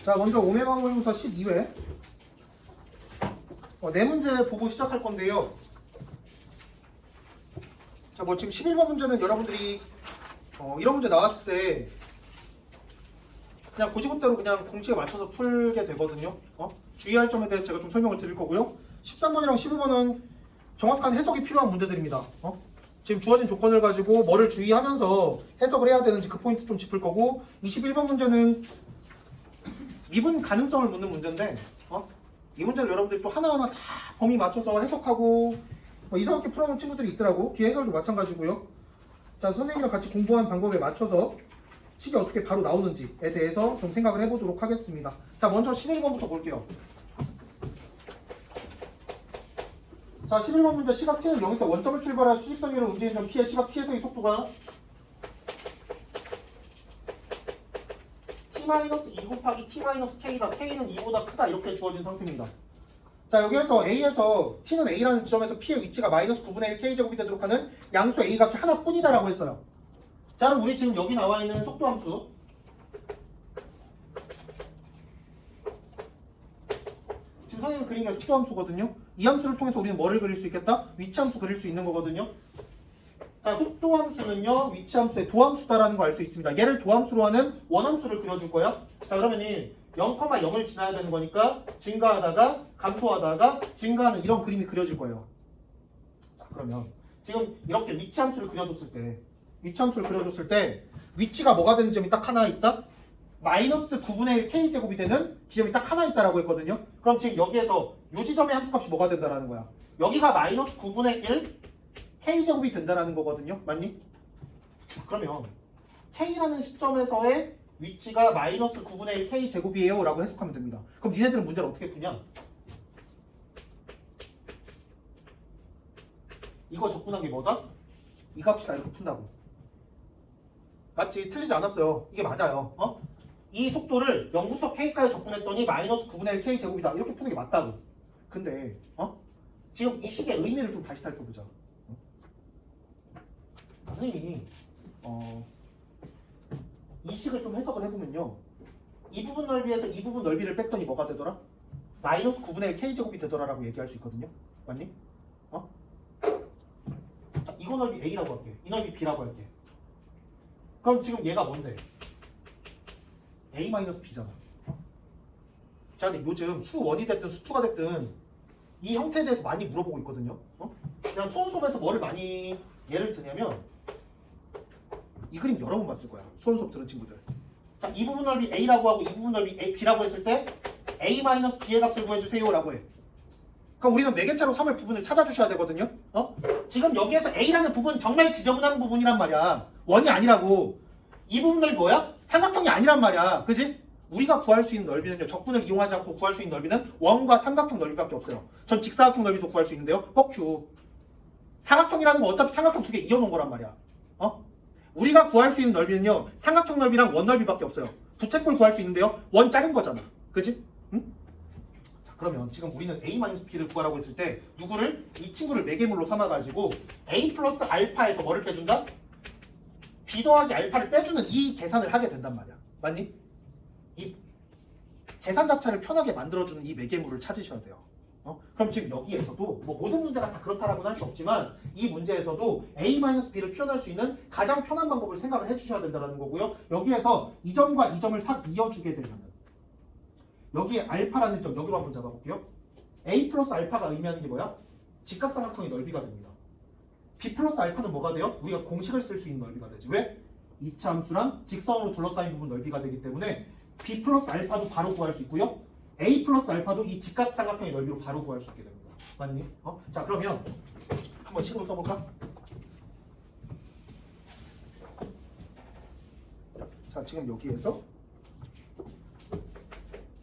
자, 먼저 오메가 모의고사 12회 네 문제 보고 시작할 건데요. 자, 뭐 지금 11번 문제는 여러분들이 이런 문제 나왔을 때 그냥 고지고대로 그냥 공식에 맞춰서 풀게 되거든요. 주의할 점에 대해서 제가 좀 설명을 드릴 거고요. 13번이랑 15번은 정확한 해석이 필요한 문제들입니다. 지금 주어진 조건을 가지고 뭐를 주의하면서 해석을 해야 되는지 그 포인트 좀 짚을 거고, 21번 문제는 미분 가능성을 묻는 문제인데 이 문제를 여러분들이 또 하나하나 다 범위 맞춰서 해석하고 이상하게 풀어놓은 친구들이 있더라고. 뒤에 해설도 마찬가지고요. 자, 선생님이랑 같이 공부한 방법에 맞춰서 식이 어떻게 바로 나오는지에 대해서 좀 생각을 해보도록 하겠습니다. 자, 먼저 11번부터 볼게요. 자, 11번 문제 시각 t는 0일 때 원점을 출발한 수직선이로 움직이는 점 t의 시각 t에서의 속도가 t-2 곱하기 t-k다. k는 2보다 크다. 이렇게 주어진 상태입니다. 자, 여기에서 a에서 t는 a라는 지점에서 p의 위치가 마이너스 9분의 1 k제곱이 되도록 하는 양수 a 값이 하나뿐이다 라고 했어요. 자, 그럼 우리 지금 여기 나와 있는 속도함수 지금 선생님이 그린 게 속도함수거든요. 이 함수를 통해서 우리는 뭐를 그릴 수 있겠다? 위치함수 그릴 수 있는 거거든요. 자, 속도함수는요, 위치함수의 도함수다라는 거 알 수 있습니다. 얘를 도함수로 하는 원함수를 그려줄 거야. 자, 그러면은 0,0을 지나야 되는 거니까 증가하다가 감소하다가 증가하는 이런 그림이 그려질 거예요. 자, 그러면 지금 이렇게 위치함수를 그려줬을 때 위치가 뭐가 되는 점이 딱 하나 있다? 마이너스 9분의 1 k제곱이 되는 지점이 딱 하나 있다라고 했거든요. 그럼 지금 여기에서 이 지점의 함수값이 뭐가 된다라는 거야? 여기가 마이너스 9분의 1 k제곱이 된다라는 거거든요. 맞니? 그러면 k라는 시점에서의 위치가 마이너스 9분의 1 k제곱이에요 라고 해석하면 됩니다. 그럼 니네들은 문제를 어떻게 푸냐? 이거 접근한 게 뭐다? 이 값이다 이렇게 푼다고. 맞지? 틀리지 않았어요. 이게 맞아요. 이 속도를 0부터 k까지 접근했더니 마이너스 9분의 1 k제곱이다 이렇게 푸는 게 맞다고. 근데 지금 이 식의 의미를 좀 다시 살펴보자. 선생님이 이 식을 좀 해석을 해보면요, 이 부분 넓이에서 이 부분 넓이를 뺐더니 뭐가 되더라? 마이너스 9분의 1 k제곱이 되더라라고 얘기할 수 있거든요. 맞니? 자, 이거 넓이 a라고 할게. 이 넓이 b라고 할게. 그럼 지금 얘가 뭔데? a-b잖아. 자, 근데 요즘 수1이 됐든 수2가 됐든 이 형태에 대해서 많이 물어보고 있거든요. 그냥 수원 수업에서 뭐를 많이 예를 드냐면 이 그림 여러 번 봤을 거야. 수원 수업 들은 친구들. 자, 이 부분 넓이 a라고 하고 이 부분 넓이 b라고 했을 때 a-b의 값을 구해주세요 라고 해. 그럼 우리는 매개체로 3을 부분을 찾아주셔야 되거든요. 지금 여기에서 a라는 부분 정말 지저분한 부분이란 말이야. 원이 아니라고. 이 부분 넓이 뭐야? 삼각형이 아니란 말이야. 그지? 우리가 구할 수 있는 넓이는요, 적분을 이용하지 않고 구할 수 있는 넓이는 원과 삼각형 넓이밖에 없어요. 전 직사각형 넓이도 구할 수 있는데요. 뻑큐. 사각형이라는 건 어차피 삼각형 두 개 이어놓은 거란 말이야. 우리가 구할 수 있는 넓이는요, 삼각형 넓이랑 원 넓이밖에 없어요. 부채꼴 구할 수 있는데요, 원 작은 거잖아. 그지? 응? 자, 그러면 지금 우리는 a-b를 구하라고 했을 때 누구를? 이 친구를 매개물로 삼아가지고 a 플러스 알파에서 뭐를 빼준다? b 더하기 알파를 빼주는 이 계산을 하게 된단 말이야. 맞니? 이 계산 자체를 편하게 만들어주는 이 매개물을 찾으셔야 돼요. 그럼 지금 여기에서도 뭐 모든 문제가 다 그렇다라고는 할 수 없지만 이 문제에서도 a-b를 표현할 수 있는 가장 편한 방법을 생각을 해주셔야 된다는 거고요. 여기에서 이 점과 이 점을 싹 이어주게 되면 여기에 알파라는 점 여기로 한번 잡아볼게요. a 플러스 알파가 의미하는 게 뭐야? 직각삼각형의 넓이가 됩니다. b 플러스 알파는 뭐가 돼요? 우리가 공식을 쓸 수 있는 넓이가 되지. 왜? 이차 함수랑 직선으로 둘러싸인 부분 넓이가 되기 때문에 b 플러스 알파도 바로 구할 수 있고요. a 플러스 알파도 이 직각삼각형의 넓이로 바로 구할 수 있게 됩니다. 맞니? 자, 그러면 한번 식으로 써볼까? 자, 지금 여기에서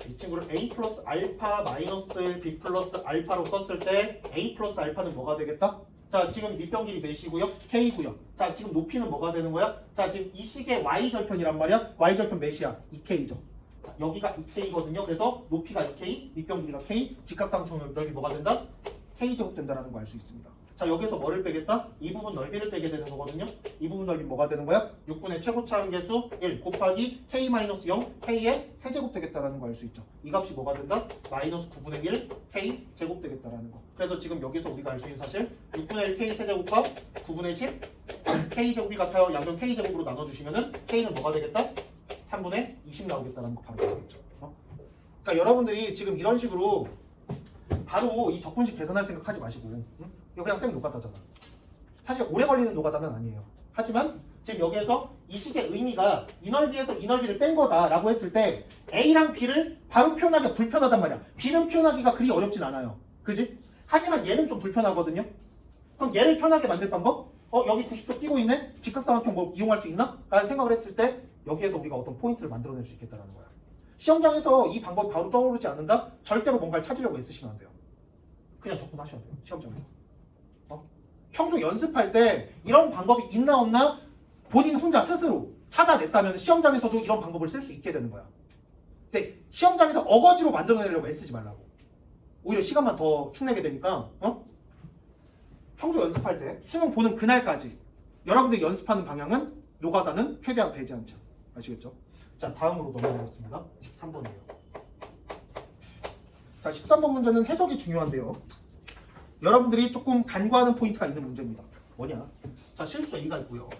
이 친구를 a 플러스 알파 마이너스 b 플러스 알파로 썼을 때 a 플러스 알파는 뭐가 되겠다? 자, 지금 밑변 길이 몇이고요? k고요. 자, 지금 높이는 뭐가 되는 거야? 자, 지금 이 식의 y절편이란 말이야. y절편 몇이야? 2k죠. 여기가 2k거든요. 그래서 높이가 2k, 밑변 길이가 k, 직각삼각형 넓이 뭐가 된다? k제곱 된다라는 거 알 수 있습니다. 자, 여기서 뭐를 빼겠다? 이 부분 넓이를 빼게 되는 거거든요. 이 부분 넓이 뭐가 되는 거야? 6분의 최고차 함계수 1 곱하기 k-0 k의 세제곱 되겠다라는 거 알 수 있죠. 이 값이 뭐가 된다? 마이너스 9분의 1 k 제곱 되겠다라는 거. 그래서 지금 여기서 우리가 알 수 있는 사실 6분의 1 k 세제곱과 9분의 10 k 제곱이 같아요. 양변 k 제곱으로 나눠주시면은 k는 뭐가 되겠다? 3분의 20 나오겠다라는 거 바로 알겠죠. 그러니까 여러분들이 지금 이런 식으로 바로 이 적분식 계산할 생각 하지 마시고, 응? 이거 그냥 생 노가다잖아. 사실 오래 걸리는 노가다는 아니에요. 하지만 지금 여기에서 이 식의 의미가 이 넓이에서 이 넓이를 뺀 거다라고 했을 때 A랑 B를 바로 표현하기가 불편하단 말이야. B는 표현하기가 그리 어렵진 않아요. 그지? 하지만 얘는 좀 불편하거든요. 그럼 얘를 편하게 만들 방법? 여기 90도 끼고 있네? 직각삼각형 뭐 이용할 수 있나? 라는 생각을 했을 때 여기에서 우리가 어떤 포인트를 만들어낼 수 있겠다는 거야. 시험장에서 이 방법이 바로 떠오르지 않는다? 절대로 뭔가를 찾으려고 애쓰시면 안 돼요. 그냥 접근하셔야 돼요. 시험장에서. 평소 연습할 때 이런 방법이 있나 없나 본인 혼자 스스로 찾아냈다면 시험장에서도 이런 방법을 쓸 수 있게 되는 거야. 근데 시험장에서 어거지로 만들어내려고 애쓰지 말라고. 오히려 시간만 더 축내게 되니까 평소 연습할 때 수능 보는 그날까지 여러분들이 연습하는 방향은 노가다는 최대한 배제한 척. 아시겠죠? 자, 다음으로 넘어가겠습니다. 13번이에요. 자, 13번 문제는 해석이 중요한데요. 여러분들이 조금 간과하는 포인트가 있는 문제입니다. 뭐냐? 자, 실수 A가 있고요.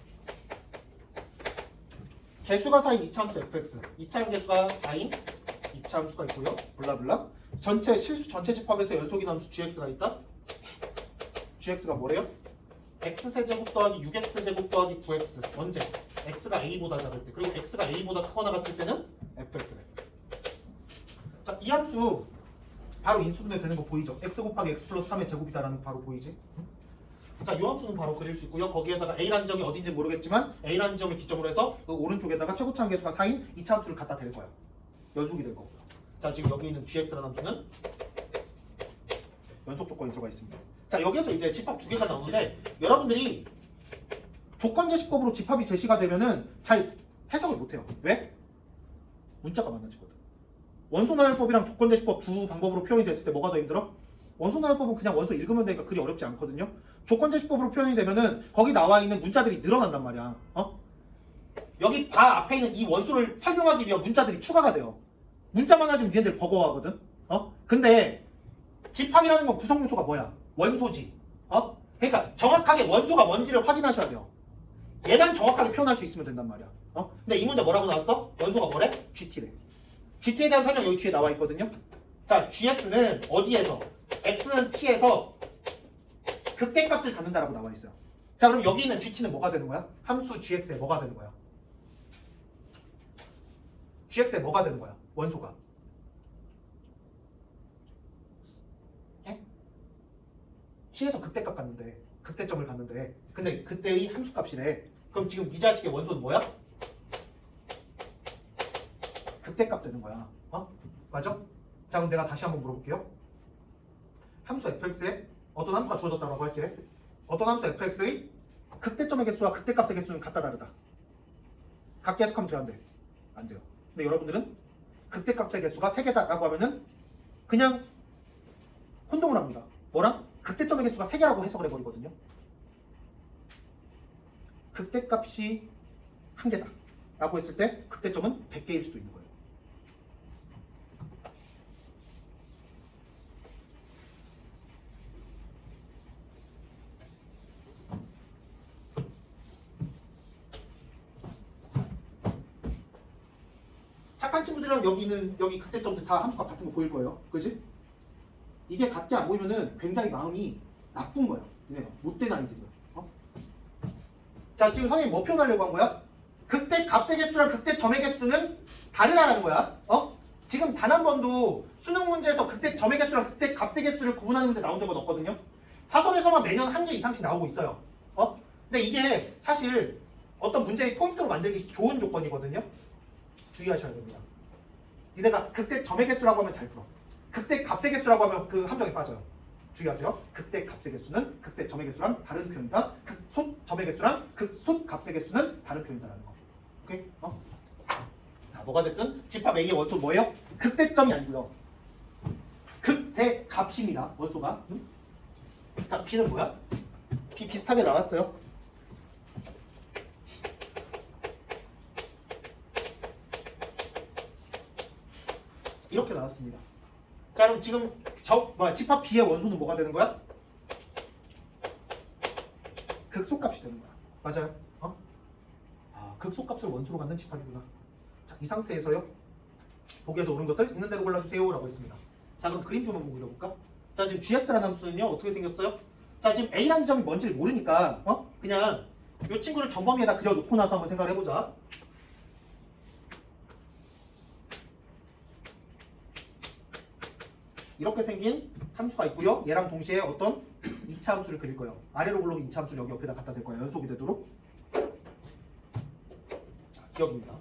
개수가 4인 이차함수 fx. 이차함 개수가 4인 이차함수가 있고요. 블라블라. 전체 실수 전체 집합에서 연속인 함수 gx가 있다. gx가 뭐래요? x세제곱 더하기 6x제곱 더하기 9x. 언제? x가 a보다 작을 때. 그리고 x가 a보다 크거나 같을 때는 fx래. 자, 이 함수 바로 인수분해 되는 거 보이죠? x 곱하기 x 플러스 3의 제곱이다라는 거 바로 보이지? 자, 이 함수는 바로 그릴 수 있고요. 거기에다가 a라는 점이 어딘지 모르겠지만 a라는 점을 기점으로 해서 그 오른쪽에다가 최고차 함계수가 4인 이차 함수를 갖다 댈 거야. 연속이 될 거고요. 자, 지금 여기 있는 gx라는 함수는 연속 조건이 들어가 있습니다. 자, 여기에서 이제 집합 두 개가 나오는데 여러분들이 조건제시법으로 집합이 제시가 되면은 잘 해석을 못해요. 왜? 문자가 많아지거든. 원소나열법이랑 조건제시법 두 방법으로 표현이 됐을 때 뭐가 더 힘들어? 원소나열법은 그냥 원소 읽으면 되니까 그리 어렵지 않거든요. 조건제시법으로 표현이 되면은 거기 나와 있는 문자들이 늘어난단 말이야. 여기 바 앞에 있는 이 원소를 설명하기 위한 문자들이 추가가 돼요. 문자 많아지면 니네들 버거워하거든. 근데 집합이라는 건 구성 요소가 뭐야? 원소지. 그러니까 정확하게 원소가 뭔지를 확인하셔야 돼요. 얘만 정확하게 표현할 수 있으면 된단 말이야. 근데 이 문제 뭐라고 나왔어? 원소가 뭐래? GT래. GT에 대한 설명 여기 뒤에 나와 있거든요. 자, GX는 어디에서? X는 T에서 극대값을 갖는다라고 나와 있어요. 자, 그럼 여기 있는 GT는 뭐가 되는 거야? 함수 GX에 뭐가 되는 거야? GX에 뭐가 되는 거야? 원소가. 예? T에서 극대값 갖는데, 극대점을 갖는데, 근데 그때의 함수값이래. 그럼 지금 이 자식의 원소는 뭐야? 극대값 되는 거야. 맞아? 자, 그럼 내가 다시 한번 물어볼게요. 함수 fx에 어떤 함수가 주어졌다고 할게. 어떤 함수 fx의 극대점의 개수와 극대값의 개수는 같다 다르다. 같게 해석하면 돼요, 안 돼? 안 돼요. 근데 여러분들은 극대값의 개수가 3개다라고 하면은 그냥 혼동을 합니다. 뭐랑? 극대점의 개수가 3개라고 해석을 해버리거든요. 극대값이 1개다 라고 했을 때 극대점은 100개일 수도 있는 거예요. 착한 친구들이랑 여기 극대점들 다 함수값 같은 거 보일 거예요. 그지? 이게 같게 안 보이면은 굉장히 마음이 나쁜 거야. 얘네가 못된 아이들이야. 자, 지금 선생님이 뭐 표현하려고 한 거야? 극대값의 개수랑 극대점의 개수는 다르다라는 거야. 지금 단 한 번도 수능 문제에서 극대점의 개수랑 극대값의 개수를 구분하는 문제 나온 적은 없거든요. 사설에서만 매년 1개 이상씩 나오고 있어요. 근데 이게 사실 어떤 문제의 포인트로 만들기 좋은 조건이거든요. 주의하셔야 됩니다. 니네가 극대점의 개수라고 하면 잘 풀어. 극대값의 개수라고 하면 그 함정에 빠져요. 주의하세요. 극대값의 개수는 극대점의 개수랑 다른 표현이다. 극소점의 개수랑 극소값의 개수는 다른 표현이다라는 거. 오케이? 자, 뭐가 됐든 집합 A의 원소 뭐예요? 극대점이 아니고요. 극대값입니다. 원소가. 자, B는 뭐야? 비슷하게 나왔어요. 이렇게 나왔습니다. 자, 그럼 지금 집합 B의 원소는 뭐가 되는 거야? 극소값이 되는 거야. 맞아요? 극소값을 원소로 갖는 집합이구나. 자, 이 상태에서요. 보기에서 옳은 것을 있는 대로 골라주세요 라고 했습니다. 자, 그럼 그림 좀 한번 그려볼까? 자, 지금 gx라는 함수는요 어떻게 생겼어요? 자, 지금 a라는 점이 뭔지를 모르니까 그냥 이 친구를 전범위에다 그려놓고 나서 한번 생각을 해보자. 이렇게 생긴 함수가 있고요. 얘랑 동시에 어떤 2차 함수를 그릴 거예요. 아래로 굴러온 2차 함수를 여기 옆에다 갖다 댈 거예요. 연속이 되도록. 자, 기억입니다.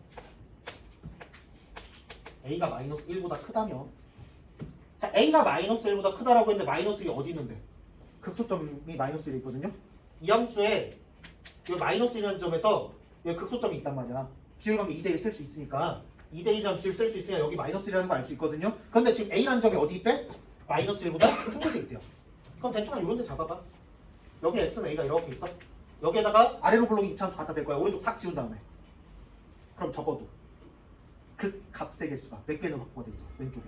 a가 마이너스 1보다 크다면, 자, a가 마이너스 1보다 크다라고 했는데 마이너스 1이 어디 있는데? 극소점이 마이너스 1에 있거든요. 이 함수에 이 마이너스 1이라는 점에서 여기 극소점이 있단 말이야. 비율관계 2대1 쓸 수 있으니까 2대1이라는 비율 쓸 수 있으니까 여기 마이너스 1이라는 거 알 수 있거든요. 그런데 지금 a라는 점이 어디 있대? 마이너스 1보다 큰 곳에 있대요. 그럼 대충 한 이런 데 잡아봐. 여기 x는 a가 이렇게 있어. 여기에다가 아래로 굴러온 2차 함수 갖다 댈 거야. 오른쪽 싹 지운 다음에. 그럼 적어도 극값의 개수가 몇 개는 확보가 돼 있어. 왼쪽에.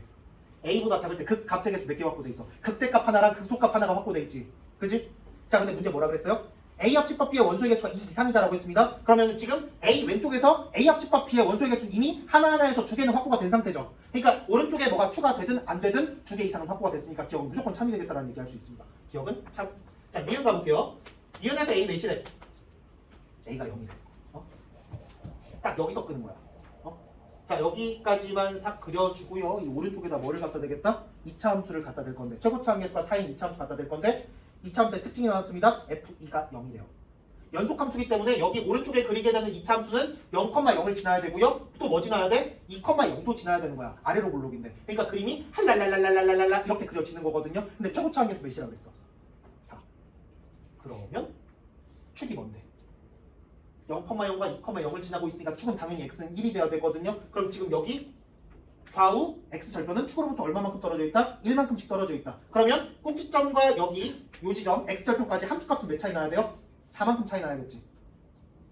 a보다 작을 때 극값의 개수 몇 개 확보돼 있어. 극대값 하나랑 극소값 하나가 확보돼 있지. 그지? 자, 근데 문제 뭐라 그랬어요? a 합집합 b의 원소의 개수가 2 이상이다라고 했습니다. 그러면 지금 a 왼쪽에서 a 합집합 b의 원소의 개수는 이미 하나하나에서 2개는 확보가 된 상태죠. 그러니까 오른쪽에 뭐가 추가되든 안 되든 2개 이상은 확보가 됐으니까 기억은 무조건 참이 되겠다라는 얘기할 수 있습니다. 기억은 참. 자, 니은 가볼게요. 니은에서 a 몇이래? a가 0이래. 딱 여기서 끄는 거야. 자, 여기까지만 싹 그려주고요. 이 오른쪽에다 뭐를 갖다 대겠다? 2차 함수를 갖다 댈 건데, 최고차 함수가 4인 2차 함수 갖다 댈 건데, 2차 함수의 특징이 나왔습니다. f2가 0이래요. 연속 함수기 때문에 여기 오른쪽에 그리게 되는 2차 함수는 0,0을 지나야 되고요. 또 뭐 지나야 돼? 2,0도 지나야 되는 거야. 아래로 굴록인데. 그러니까 그림이 할랄랄랄랄랄랄라 이렇게 그려지는 거거든요. 근데 최고차 함수 몇이라고 그랬어? 4. 그러면 축이 뭔데? 0,0과 2,0을 지나고 있으니까 축은 당연히 x는 1이 돼야 되거든요. 그럼 지금 여기 좌우 x절편은 축으로부터 얼마만큼 떨어져 있다? 1만큼씩 떨어져 있다. 그러면 꼭지점과 여기 요 지점 x절편까지 함수값은 몇 차이 나야 돼요? 4만큼 차이 나야겠지.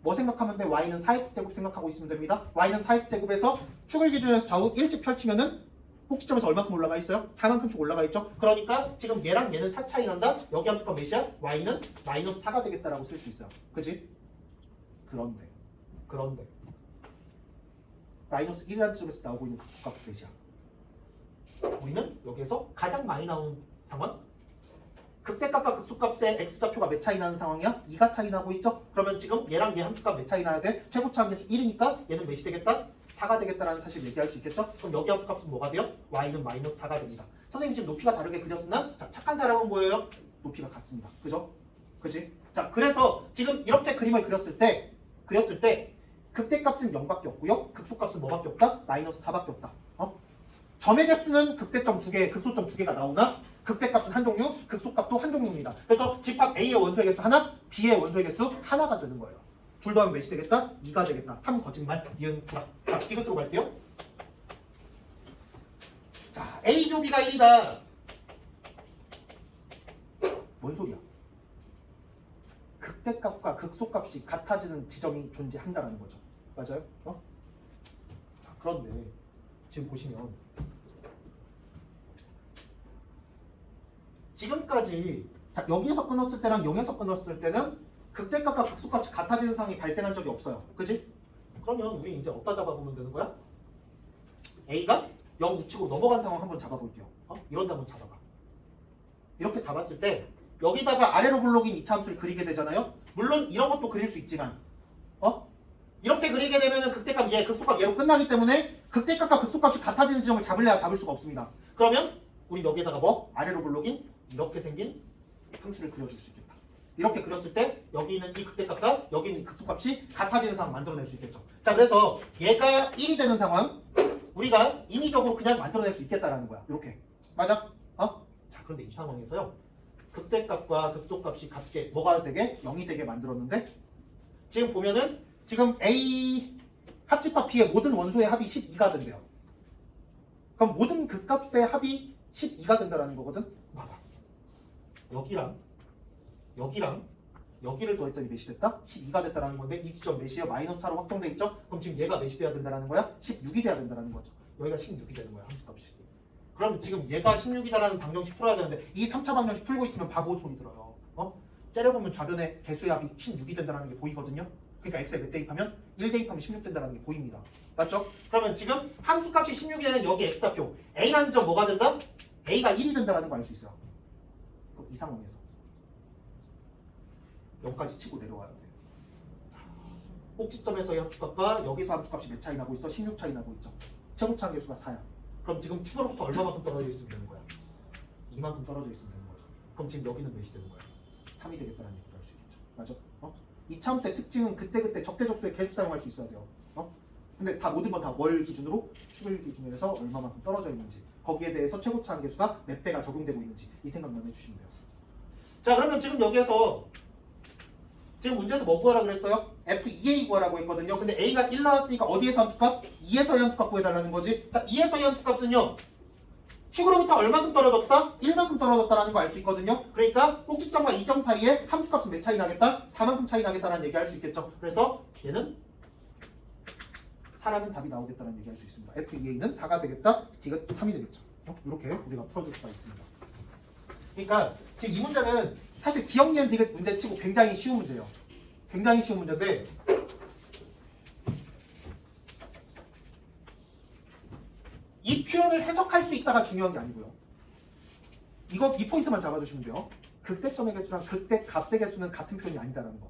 뭐 생각하면 돼? y는 4x제곱 생각하고 있으면 됩니다. y는 4x제곱에서 축을 기준으로 해서 좌우 일찍 펼치면은 꼭지점에서 얼마큼 올라가 있어요? 4만큼씩 올라가 있죠. 그러니까 지금 얘랑 얘는 4 차이 난다? 여기 함수가 몇이야? y는 마이너스 4가 되겠다라고 쓸 수 있어요. 그지? 그런데 마이너스 1이라는 점에서 나오고 있는 극소값 몇이야? 우리는 여기에서 가장 많이 나온 상황, 극대값과 극소값의 x좌표가 몇 차이 나는 상황이야? 2가 차이 나고 있죠? 그러면 지금 얘랑 얘 함수값 몇 차이 나야 돼? 최고차 함수 1이니까 얘는 몇이 되겠다? 4가 되겠다라는 사실 얘기할 수 있겠죠? 그럼 여기 함수값은 뭐가 돼요? y는 마이너스 4가 됩니다. 선생님 지금 높이가 다르게 그렸으나 자, 착한 사람은 뭐예요? 높이가 같습니다. 그죠? 그지? 자, 그래서 지금 이렇게 그림을 그렸을 때 극대값은 0밖에 없고요. 극소값은 뭐밖에 없다? 마이너스 4밖에 없다. 점의 개수는 극대점 2개, 극소점 2개가 나오나 극대값은 한 종류, 극소값도 한 종류입니다. 그래서 집합 A의 원소의 개수 하나, B의 원소의 개수 하나가 되는 거예요. 둘 더하면 몇이 되겠다? 2가 되겠다. 3 거짓말, 니은 구라. 자, 디귿으로 갈게요. 자, A 곱이가 1이다. 뭔 소리야? 극대값과 극소값이 같아지는 지점이 존재한다라는 거죠. 맞아요? 자, 그런데 지금 보시면 지금까지 자, 여기에서 끊었을 때랑 0에서 끊었을 때는 극대값과 극소값이 같아지는 상황이 발생한 적이 없어요. 그지? 그러면 우리 이제 어디다 잡아보면 되는 거야? A가 0 우측으로 넘어간 상황 한번 잡아볼게요. 이런 데 한번 잡아봐. 이렇게 잡았을 때 여기다가 아래로 굴러긴 2차 함수를 그리게 되잖아요. 물론 이런 것도 그릴 수 있지만 이렇게 그리게 되면은 극대값 얘, 극소값 얘로 끝나기 때문에 극대값과 극소값이 같아지는 지점을 잡을래야 잡을 수가 없습니다. 그러면 우리 여기에다가 뭐? 아래로 굴러긴 이렇게 생긴 함수를 그려줄 수 있겠다. 이렇게 그렸을 때 여기 있는 이 극대값과 여기 있는 이 극소값이 같아지는 상황 만들어낼 수 있겠죠. 자, 그래서 얘가 1이 되는 상황 우리가 인위적으로 그냥 만들어낼 수 있겠다라는 거야. 이렇게. 맞아? 자, 그런데 이 상황에서요. 극대값과 극소값이 같게 뭐가 되게? 0이 되게 만들었는데 지금 보면은 지금 A 합집합 B의 모든 원소의 합이 12가 된대요. 그럼 모든 극값의 합이 12가 된다라는 거거든. 봐봐. 여기랑 여기를 더했더니 몇이 됐다? 12가 됐다라는 건데 이 지점 몇이에요? 마이너스 4로 확정돼 있죠? 그럼 지금 얘가 몇이 돼야 된다는 거야? 16이 돼야 된다는 거죠. 여기가 16이 되는 거야 함수값이. 그럼 지금 얘가 16이다라는 방정식 풀어야 되는데 이 3차 방정식 풀고 있으면 바보 소리 들어요. 째려보면 좌변의 개수의 합이 16이 된다는 게 보이거든요. 그러니까 x에 몇 대입하면 1 대입하면 16 된다는 게 보입니다. 맞죠? 그러면 지금 함수값이 16이 되는 여기 x좌표 a라는 점 뭐가 된다? a가 1이 된다는 거 알 수 있어요. 그럼 이 상황에서 0까지 치고 내려와야 돼. 꼭지점에서의 함수값과 여기서 함수값이 몇 차이 나고 있어? 16 차이 나고 있죠. 최고차 계수가 4야. 그럼 지금 축으로부터 얼마만큼 떨어져 있으면 되는 거야? 이만큼 떨어져 있으면 되는 거죠. 그럼 지금 여기는 몇이 되는 거야? 3이 되겠다는 얘기도 할 수 있겠죠. 맞아? 이차 함수의 특징은 그때그때 적대적소에 계속 사용할 수 있어야 돼요. 근데 다 모든 건 다 월 기준으로 축을 기준으로 해서 얼마만큼 떨어져 있는지 거기에 대해서 최고차 한계수가 몇 배가 적용되고 있는지 이 생각만 해주시면 돼요. 자 그러면 지금 여기에서 지금 문제에서 뭐 구하라 그랬어요? F2A 구하라고 했거든요. 근데 A가 1 나왔으니까 어디에서 함수값? 2에서의 함수값 구해달라는 거지. 자 2에서의 함수값은요. 축으로부터 얼마큼 떨어졌다? 1만큼 떨어졌다라는 거 알 수 있거든요. 그러니까 꼭지점과 이 점 사이에 함수값은 몇 차이 나겠다? 4만큼 차이 나겠다라는 얘기 할 수 있겠죠. 그래서 얘는 4라는 답이 나오겠다는 얘기 할 수 있습니다. F2A는 4가 되겠다, D가 3이 되겠죠. 이렇게 우리가 풀어줄 수가 있습니다. 그러니까 지금 이 문제는 사실 기억 니은 디귿 문제 치고 굉장히 쉬운 문제예요. 굉장히 쉬운 문제인데 이 표현을 해석할 수 있다가 중요한 게 아니고요. 이 포인트만 잡아주시면 돼요. 극대점의 개수랑 극대 값의 개수는 같은 표현이 아니다라는 거.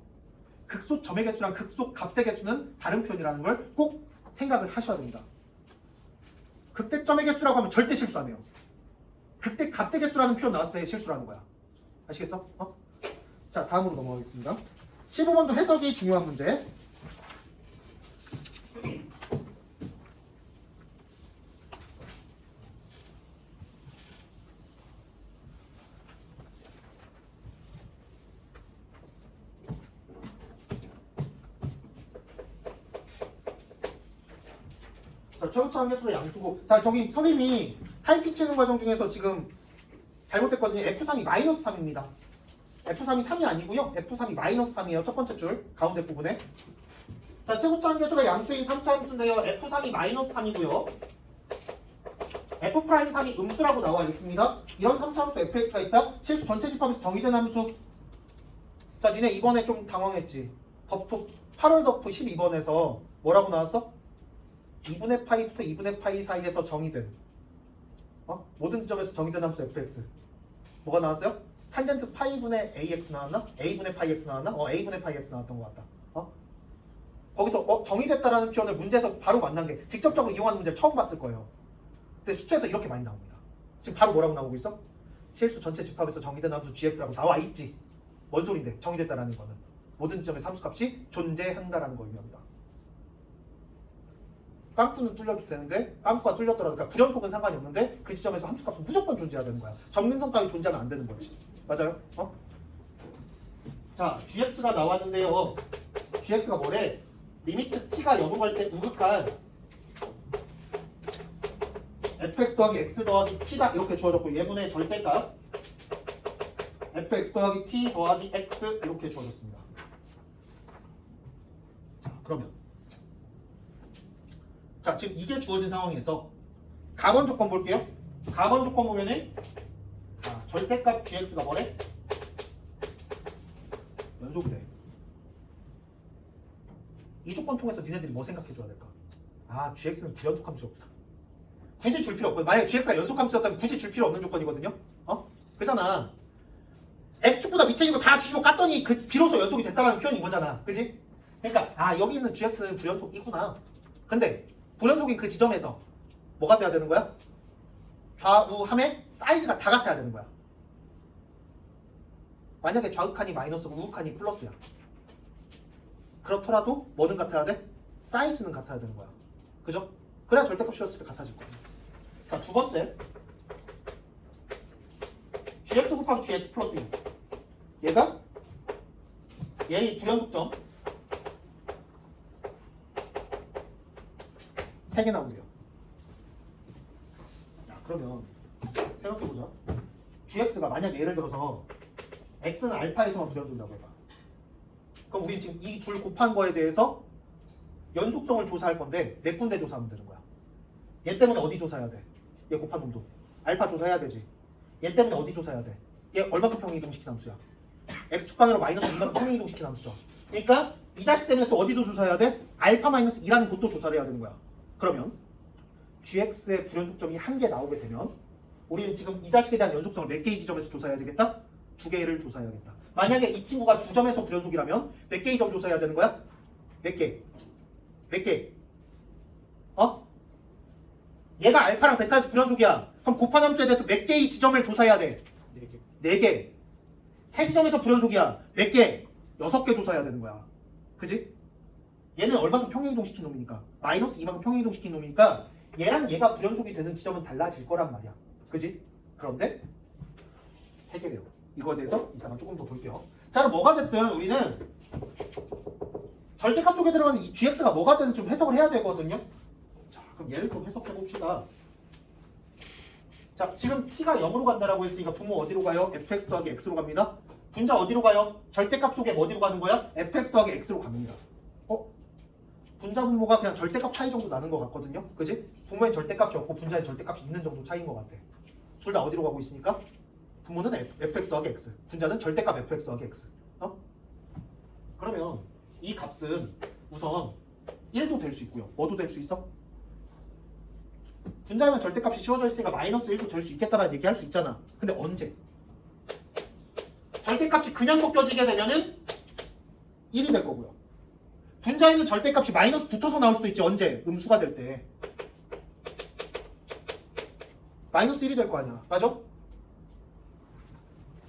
극소 점의 개수랑 극소 값의 개수는 다른 표현이라는 걸 꼭 생각을 하셔야 됩니다. 극대점의 개수라고 하면 절대 실수 안 해요. 극대 값의 개수라는 표현 나왔을 때 실수라는 거야. 아시겠어? 자, 다음으로 넘어가겠습니다. 15번도 해석이 중요한 문제. 자, 최고차 한계수가 양수고. 자, 저기 선생님이 타이핑 치는 과정 중에서 지금 잘못됐거든요. F3이 마이너스 3입니다. F3이 3이 아니고요. F3이 마이너스 3이에요. 첫 번째 줄 가운데 부분에. 자, 최고차 한계수가 양수인 3차 함수인데요. F3이 마이너스 3이고요. F'3이 음수라고 나와 있습니다. 이런 3차 함수 fx가 있다. 실수 전체 집합에서 정의된 함수. 자, 니네 이번에 좀 당황했지. 덕프 8월 덕프 12번에서 뭐라고 나왔어? 2분의 파이부터 2분의 파이 사이에서 정의된 모든 점에서 정의된 함수 fx. 뭐가 나왔어요? 탄젠트 파이분의 ax 나왔나? a분의 파이 x 나왔나? a분의 파이 x 나왔던 것 같다. 거기서 정의됐다라는 표현을 문제에서 바로 만난 게 직접적으로 이용하는 문제를 처음 봤을 거예요. 근데 수채에서 이렇게 많이 나옵니다. 지금 바로 뭐라고 나오고 있어? 실수 전체 집합에서 정의된 함수 gx라고 나와 있지. 뭔 소린데? 정의됐다라는 거는 모든 점의 함수값이 존재한다라는 거 의미합니다. 깜꾸는 뚫려도 되는데 깜꾸가 뚫렸더라도 그러니까 불연속은 상관이 없는데 그 지점에서 함수값은 무조건 존재해야 되는 거야. 정근성 따위 존재하면 안 되는 거지. 맞아요? 자, gx가 나왔는데요. gx가 뭐래? 리미트 t가 0으로 갈 때 우극한 fx 더하기 x 더하기 t다 이렇게 주어졌고 얘분의 절대값 fx 더하기 t 더하기 x 이렇게 주어졌습니다. 자, 그러면 자, 지금 이게 주어진 상황에서 가번 조건 볼게요. 가번 조건 보면은 절대값 gx가 뭐래? 연속이 돼. 이 조건 통해서 니네들이 뭐 생각해줘야 될까? gx는 부연속 함수였구나. 굳이 줄 필요 없고 만약에 gx가 연속 함수였다면 굳이 줄 필요 없는 조건이거든요. 그잖아. x축보다 밑에 있는 거 다 뒤집어 깠더니 그 비로소 연속이 됐다는 표현인 거잖아. 그지? 그러니까 여기 있는 gx는 부연속이구나. 근데 불연속인 그 지점에서 뭐가 돼야 되는 거야? 좌우함의 사이즈가 다 같아야 되는 거야. 만약에 좌우칸이 마이너스고 우극칸이 플러스야. 그렇더라도 뭐는 같아야 돼? 사이즈는 같아야 되는 거야. 그죠? 그래야 절대값 씌웠을 때 같아질 거야. 자, 두 번째. gx 곱하기 gx 플러스 2. 얘가 얘의 불연속점 3개 나오네요. 자, 그러면 생각해보자. gx가 만약에 예를 들어서 x는 알파에서만 불연속이라고 해봐. 그럼 우리 지금 이 둘 곱한 거에 대해서 연속성을 조사할 건데 네 군데 조사하면 되는 거야. 얘 때문에 어디 조사해야 돼? 얘 곱한 놈도 알파 조사해야 되지. 얘 때문에 어디 조사해야 돼? 얘 얼마큼 평행이동시킨 함수야? x축방으로 마이너스 2만큼 평행이동시킨 함수죠. 그러니까 이 자식 때문에 또 어디도 조사해야 돼? 알파 마이너스 2라는 곳도 조사를 해야 되는 거야. 그러면 gx의 불연속점이 한 개 나오게 되면 우리는 지금 이 자식에 대한 연속성을 몇 개의 지점에서 조사해야 되겠다? 두 개를 조사해야겠다. 만약에 이 친구가 두 점에서 불연속이라면 몇 개의 점 조사해야 되는 거야? 몇 개? 몇 개? 얘가 알파랑 베타에서 불연속이야. 그럼 곱한 함수에 대해서 몇 개의 지점을 조사해야 돼? 네 개. 세 지점에서 불연속이야. 몇 개? 6개 조사해야 되는 거야. 그지? 얘는 얼마큼 평행이동시킨 놈이니까 마이너스 2만큼 평행이동시킨 놈이니까 얘랑 얘가 불연속이 되는 지점은 달라질 거란 말이야. 그지? 그런데 3개래요. 이거에 대해서 이따가 조금 더 볼게요. 자, 그럼 뭐가 됐든 우리는 절대값 속에 들어가는 이 gx가 뭐가 되든 좀 해석을 해야 되거든요. 자, 그럼 얘를 좀 해석해 봅시다. 자, 지금 t가 0으로 간다라고 했으니까 분모 어디로 가요? fx 더하기 x로 갑니다. 분자 어디로 가요? 절대값 속에 어디로 가는 거야? fx 더하기 x로 갑니다. 분자 분모가 그냥 절대값 차이 정도 나는 것 같거든요. 그지? 분모엔 절대값이 없고 분자엔 절대값이 있는 정도 차이인 것 같아. 둘 다 어디로 가고 있으니까? 분모는 fx 더하기 x, 분자는 절대값 fx 더하기 x. 그러면 이 값은 우선 1도 될 수 있고요. 뭐도 될 수 있어? 분자면 절대값이 씌워져 있으니까 마이너스 1도 될 수 있겠다라는 얘기 할 수 있잖아. 근데 언제? 절대값이 그냥 벗겨지게 되면은 1이 될 거고요. 분자에는 절대값이 마이너스 붙어서 나올 수 있지. 언제? 음수가 될 때. 마이너스 1이 될 거 아니야. 맞아?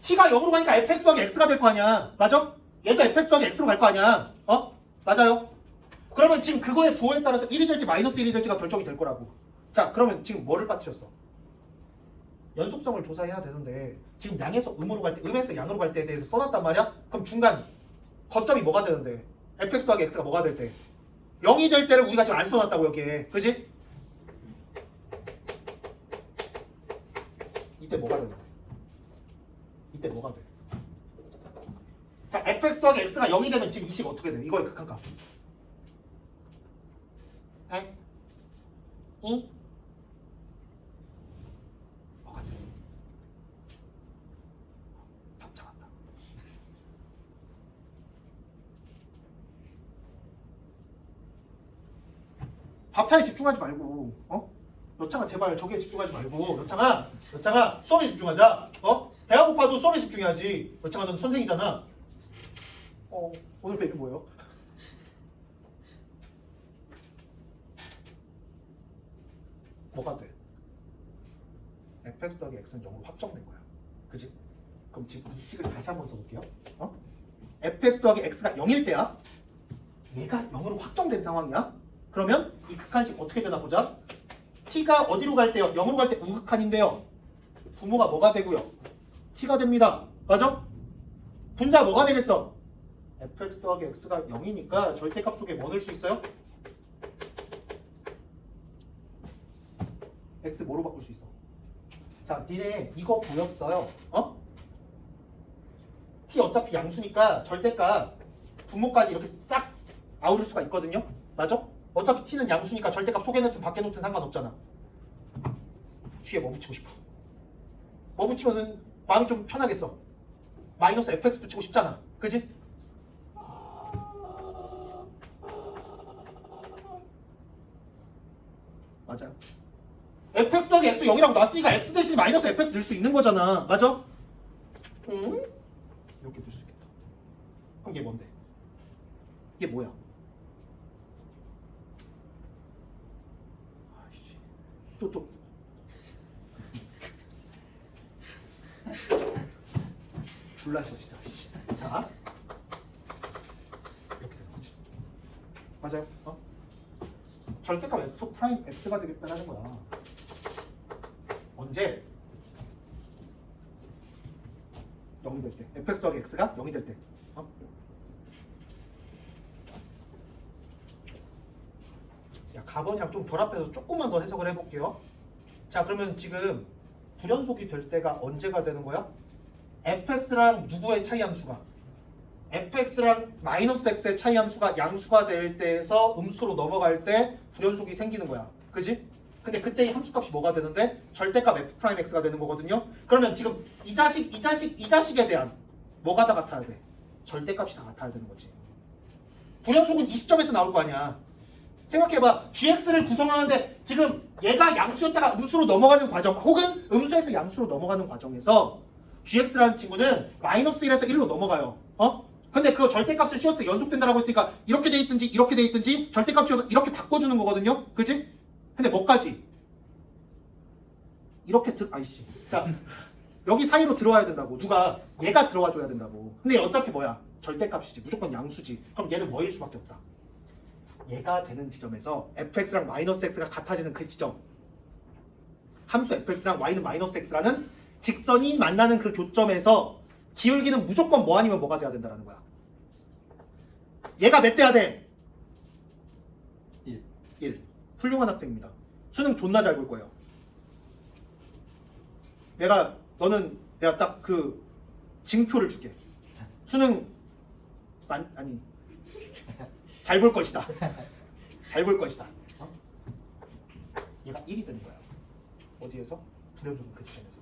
t가 0으로 가니까 fx 더하기 x가 될 거 아니야. 맞아? 얘도 fx 더하기 x로 갈 거 아니야. 맞아요? 그러면 지금 그거의 부호에 따라서 1이 될지 마이너스 1이 될지가 결정이 될 거라고. 자, 그러면 지금 뭐를 빠뜨렸어? 연속성을 조사해야 되는데 지금 양에서 음으로 갈 때, 음에서 양으로 갈 때에 대해서 써놨단 말이야? 그럼 중간 거점이 뭐가 되는데? fx 더하기 x가 뭐가 될 때? 0이 될 때를 우리가 지금 안 써놨다고 여기에. 그지? 이때 뭐가 되는 거야? 이때 뭐가 돼? 자, fx 더하기 x가 0이 되면 지금 이 식 어떻게 돼? 이거의 극한값. 2 뭐가 돼? 답 잡았다. 밥차에 집중하지 말고, 여창아 제발 저기에 집중하지 말고, 여창아 수업에 집중하자. 배가 고파도 수업에 집중해야지. 여창아 넌 선생이잖아. 오늘 배경 뭐예요? 뭐가 돼? fx 더하기 x는 0으로 확정된 거야. 그지? 그럼 지금 이 식을 다시 한번 써볼게요. fx 더하기 x가 0일 때야. 얘가 0으로 확정된 상황이야. 그러면 이 극한식 어떻게 되나 보자. t가 어디로 갈 때요? 0으로 갈 때 우극한인데요. 부모가 뭐가 되고요? t가 됩니다. 맞아? 분자 뭐가 되겠어? fx 더하기 x가 0이니까 절대값 속에 뭐 넣을 수 있어요? x 뭐로 바꿀 수 있어? 자, 니네 이거 보였어요. t 어차피 양수니까 절대값 분모까지 이렇게 싹 아우를 수가 있거든요. 맞아? 어차피 t는 양수니까 절대값 속에 넣든 밖에 넣든 상관없잖아. 뒤에 뭐 붙이고 싶어? 뭐 붙이면은 마음이 좀 편하겠어. 마이너스 fx 붙이고 싶잖아. 그지? 맞아요. fx 더하기 x 0이라고 놨으니까 x 대신 마이너스 fx 넣을 수 있는 거잖아. 맞아? 응? 이렇게 넣을 수 있겠다. 그럼 이게 뭔데? 이게 뭐야? 아이씨. 또 줄라셔 진짜. 자, 이렇게 되는 거지. 맞아요? 절대값 f 프라임 x가 되겠다는 거야. 언제? 0이 될 때. fx 더하기 x가 0이 될 때. 야, 가번이랑 좀 결합해서 조금만 더 해석을 해볼게요. 자, 그러면 지금 불연속이 될 때가 언제가 되는 거야? fx랑 누구의 차이 함수가? fx랑 마이너스 x의 차이 함수가 양수가 될 때에서 음수로 넘어갈 때 불연속이 생기는 거야. 그지? 근데 그때 이 함수값이 뭐가 되는데 절대값 f'x가 되는 거거든요. 그러면 지금 이 자식에 대한 뭐가 다 같아야 돼? 절대값이 다 같아야 되는 거지. 불연속은 이 시점에서 나올 거 아니야. 생각해봐. gx를 구성하는데 지금 얘가 양수였다가 음수로 넘어가는 과정 혹은 음수에서 양수로 넘어가는 과정에서 gx라는 친구는 마이너스 1에서 1로 넘어가요. 근데 그 절대값을 씌웠어. 연속된다라고 했으니까 이렇게 돼 있든지 이렇게 돼 있든지 절대값 씌워서 이렇게 바꿔주는 거거든요. 그치? 근데 뭐까지? 이렇게 아이씨. 자, 여기 사이로 들어와야 된다고. 누가? 얘가 들어와 줘야 된다고. 근데 어차피 뭐야? 절대값이지. 무조건 양수지. 그럼 얘는 뭐일 수밖에 없다. 얘가 되는 지점에서 fx랑 마이너스 x가 같아지는 그 지점. 함수 fx랑 y는 마이너스 x라는 직선이 만나는 그 교점에서 기울기는 무조건 뭐 아니면 뭐가 돼야 된다는 거야. 얘가 몇 돼야 돼? 1. 훌륭한 학생입니다. 수능 존나 잘 볼 거예요. 너는 내가 딱 그 징표를 줄게. 수능 잘 볼 것이다. 잘 볼 것이다. 얘가 1이 되는 거야. 어디에서? 불연속은 그 지점에서.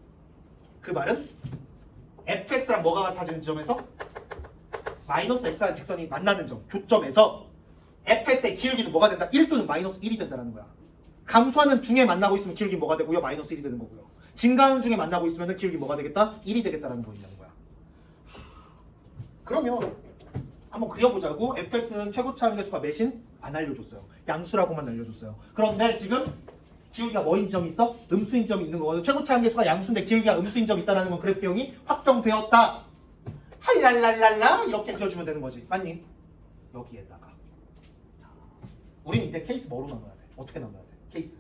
그 말은 fx랑 뭐가 같아지는 지점에서 마이너스 x라는 직선이 만나는 점, 교점에서 fx의 기울기는 뭐가 된다? 1 또는 마이너스 1이 된다는 거야. 감소하는 중에 만나고 있으면 기울기 뭐가 되고요? 마이너스 1이 되는 거고요. 증가하는 중에 만나고 있으면 기울기 뭐가 되겠다? 1이 되겠다라는 거 있는 거야. 그러면 한번 그려보자고. fx는 최고차 함계수가 몇인? 안 알려줬어요. 양수라고만 알려줬어요. 그런데 지금 기울기가 뭐인 점이 있어? 음수인 점이 있는 거거든. 최고차 함계수가 양수인데 기울기가 음수인 점이 있다는 건 그래프형이 확정되었다. 할랄랄랄라 이렇게 그려주면 되는 거지. 맞니? 여기에다가 자, 우린 이제 케이스 뭐로 나눠야 돼? 어떻게 나눠야 돼? 케이스.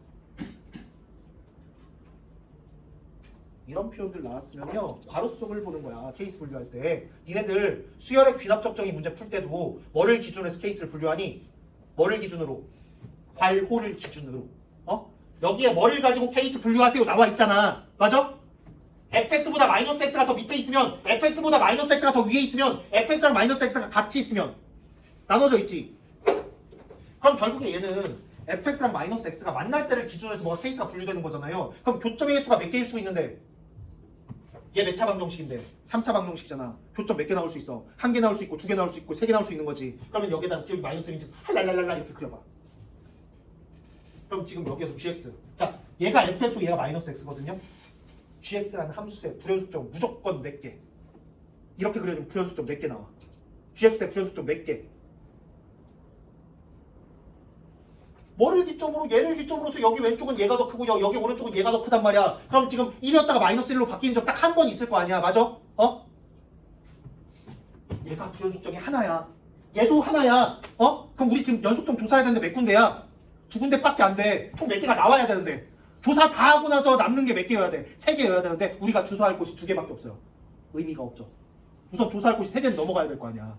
이런 표현들 나왔으면요 괄호 속을 보는 거야. 케이스 분류할 때 니네들 수열의 귀납 적정이 문제 풀 때도 뭐를 기준으로 해서 케이스를 분류하니? 뭐를 기준으로? 괄호를 기준으로. 여기에 뭐를 가지고 케이스 분류하세요 나와 있잖아. 맞아? fx보다 마이너스 x가 더 밑에 있으면 fx보다 마이너스 x가 더 위에 있으면 fx랑 마이너스 x가 같이 있으면 나눠져 있지. 그럼 결국에 얘는 fx랑 마이너스 x가 만날 때를 기준으로 해서 뭐가 케이스가 분류되는 거잖아요. 그럼 교점의 개수가 몇 개일 수 있는데 얘 몇 차 방정식인데 3차 방정식이잖아. 교점 몇 개 나올 수 있어? 1개 나올 수 있고 2개 나올 수 있고 3개 나올 수 있는 거지. 그러면 여기에다 기울기 마이너스 1인지 할랄랄랄라 이렇게 그려봐. 그럼 지금 여기에서 gx. 자, 얘가 fx고 얘가 마이너스 x거든요. gx라는 함수의 불연속점 무조건 몇 개? 이렇게 그려주면 불연속점 몇 개 나와? gx의 불연속점 몇 개? 뭐를 기점으로? 얘를 기점으로 해서 여기 왼쪽은 얘가 더 크고 여기 오른쪽은 얘가 더 크단 말이야. 그럼 지금 1이었다가 마이너스 1로 바뀌는 점 딱 한 번 있을 거 아니야. 맞아? 얘가 불연속점이 하나야. 얘도 하나야. 그럼 우리 지금 연속점 조사해야 되는데 몇 군데야? 2군데밖에 안 돼. 총 몇 개가 나와야 되는데 조사 다 하고 나서 남는 게 몇 개여야 돼? 3개여야 되는데 우리가 조사할 곳이 2개밖에 없어요. 의미가 없죠. 우선 조사할 곳이 3개는 넘어가야 될 거 아니야.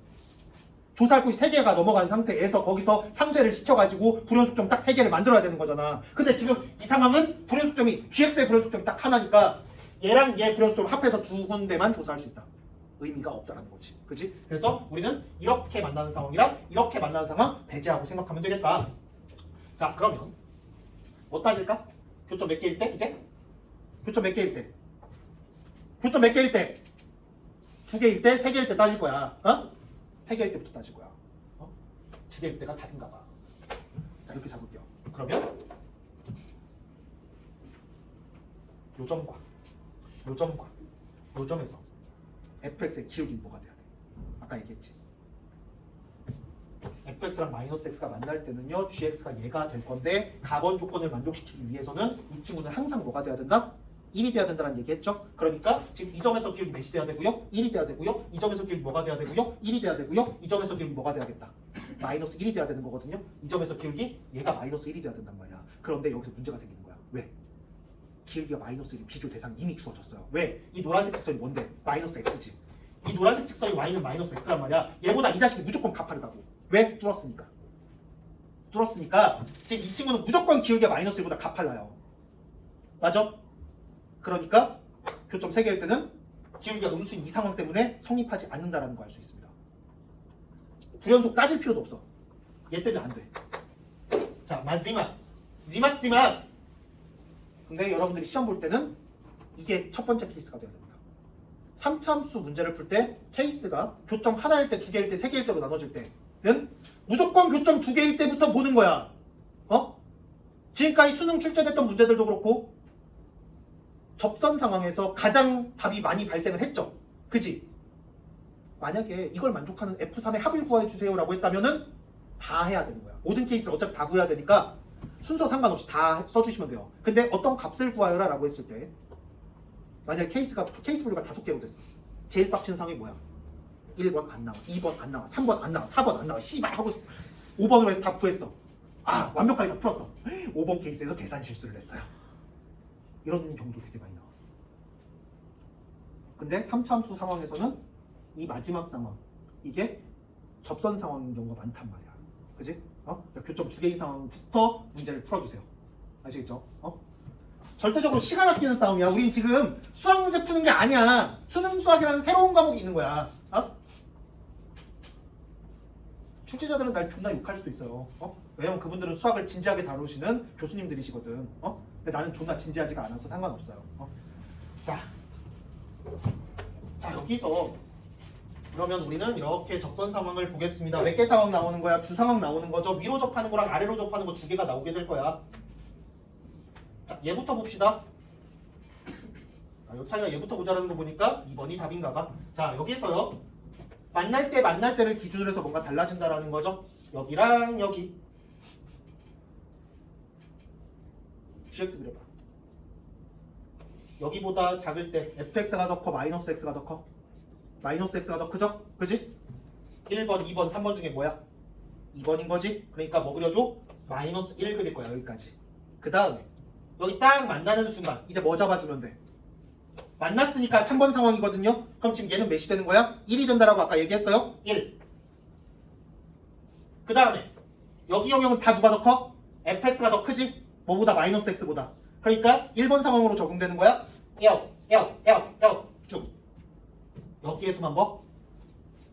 조사할 곳이 3개가 넘어간 상태에서 거기서 상쇄를 시켜가지고 불연속점 딱 3개를 만들어야 되는 거잖아. 근데 지금 이 상황은 불연속점이 gx의 불연속점이 딱 하나니까 얘랑 얘 불연속점 합해서 2군데만 조사할 수 있다. 의미가 없다라는 거지. 그치? 그래서 우리는 이렇게 만나는 상황이랑 이렇게 만나는 상황 배제하고 생각하면 되겠다. 자, 그러면 뭐 따질까? 교점 몇 개일 때? 이제? 교점 몇 개일 때? 교점 몇 개일 때? 2개일 때? 3개일 때 따질 거야. 3개일 때부터 따질 거야. 2개일 때가 다른가 봐. 자, 이렇게 잡을게요. 그러면 요점과 요점에서 fx의 기울기는 뭐가 돼야 돼? 아까 얘기했지. fx랑 마이너스 x가 만날 때는요 gx가 얘가 될 건데 가번 조건을 만족시키기 위해서는 이 친구는 항상 뭐가 돼야 된다? 1이 돼야 된다는 얘기했죠. 그러니까 지금 이 점에서 기울기 몇이 돼야 되고요? 1이 돼야 되고요. 이 점에서 기울기 뭐가 돼야 되고요? 1이 돼야 되고요. 이 점에서 기울기 뭐가 돼야겠다? 마이너스 1이 돼야 되는 거거든요. 이 점에서 기울기 얘가 마이너스 1이 돼야 된단 말이야. 그런데 여기서 문제가 생기는 거야. 왜? 기울기가 마이너스 1이 비교 대상이 이미 주어졌어요. 왜? 이 노란색 직선이 뭔데? 마이너스 x지. 이 노란색 직선이 y는 마이너스 x란 말이야. 얘보다 이 자식이 무조건 가파르다고. 왜? 뚫었으니까 지금 이 친구는 무조건 기울기가 마이너스 1보다 가팔라요. 맞아? 그러니까 교점 3개일 때는 기울기가 음수인 이 상황 때문에 성립하지 않는다라는 거 알 수 있습니다. 불연속 따질 필요도 없어. 얘 때문에 안 돼. 자, 마지막. 지막. 근데 여러분들이 시험 볼 때는 이게 첫 번째 케이스가 돼야 됩니다. 3차함수 문제를 풀 때 케이스가 교점 하나일 때, 두 개일 때, 세 개일 때로 나눠질 때는 무조건 교점 두 개일 때부터 보는 거야. 지금까지 수능 출제됐던 문제들도 그렇고 접선 상황에서 가장 답이 많이 발생을 했죠. 그지? 만약에 이걸 만족하는 F3의 합을 구해주세요 라고 했다면은 다 해야 되는 거야. 모든 케이스를 어차피 다 구해야 되니까 순서 상관없이 다 써주시면 돼요. 근데 어떤 값을 구하여라 라고 했을 때 만약에 케이스 분류가 5개로 됐어. 제일 빡친 상황이 뭐야? 1번 안 나와, 2번 안 나와, 3번 안 나와, 4번 안 나와, 씨발 하고 5번으로 해서 다 구했어. 아, 완벽하게 다 풀었어. 5번 케이스에서 계산 실수를 했어요. 이런 경우도 되게 많이 나와. 근데 3차함수 상황에서는 이 마지막 상황, 이게 접선 상황인 경우가 많단 말이야. 그지? 그러니까 교점 2개인 상황부터 문제를 풀어주세요. 아시겠죠? 절대적으로 시간 아끼는 싸움이야. 우린 지금 수학 문제 푸는 게 아니야. 수능 수학이라는 새로운 과목이 있는 거야. 출제자들은 날 존나 욕할 수도 있어요. 왜냐면 그분들은 수학을 진지하게 다루시는 교수님들이시거든. 근데 나는 존나 진지하지가 않아서 상관없어요. 자, 여기서 그러면 우리는 이렇게 접선 상황을 보겠습니다. 몇 개 상황 나오는 거야? 두 상황 나오는 거죠. 위로 접하는 거랑 아래로 접하는 거 두 개가 나오게 될 거야. 자, 얘부터 봅시다. 여차이가 얘부터 보자라는 거 보니까 2번이 답인가 봐. 자, 여기서요. 만날 때를 기준으로 해서 뭔가 달라진다라는 거죠. 여기랑 여기. GX 그려봐. 여기보다 작을 때 fx가 더 커, 마이너스 x가 더 커? 마이너스 x가 더 크죠? 그지? 1번, 2번, 3번 중에 뭐야? 2번인 거지? 그러니까 뭐 그려줘? 마이너스 1 그릴 거야, 여기까지. 그 다음에 여기 딱 만나는 순간 이제 뭐 잡아주면 돼? 만났으니까 3번 상황이거든요? 그럼 지금 얘는 몇이 되는 거야? 1이 된다라고 아까 얘기했어요? 1. 그 다음에 여기 영역은 다 누가 더 커? fx가 더 크지? 뭐보다? 마이너스 x보다. 그러니까 1번 상황으로 적용되는 거야? 쭉. 여기에서만 뭐?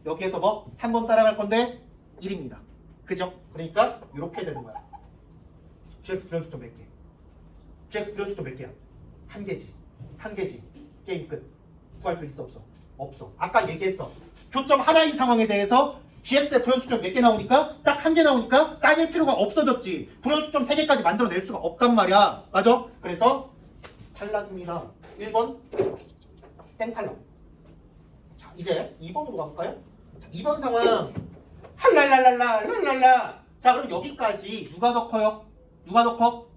여기에서 뭐? 3번 따라갈 건데 1입니다. 그죠? 그러니까 이렇게 되는 거야. GX 불연속점 몇 개? GX 불연속점 몇 개야? 한 개지. 게임 끝. 구할 거 있어 없어? 없어. 아까 얘기했어. 교점 하나인 상황에 대해서 GX의 불연속점 몇 개 나오니까 딱 한 개 나오니까 따질 필요가 없어졌지. 불연속점 3개까지 만들어낼 수가 없단 말이야. 맞아? 그래서 탈락입니다. 1번 땡탈락. 자, 이제 2번으로 가볼까요? 자, 2번 상황 할랄랄랄라. 자, 그럼 여기까지 누가 더 커요? 누가 더 커?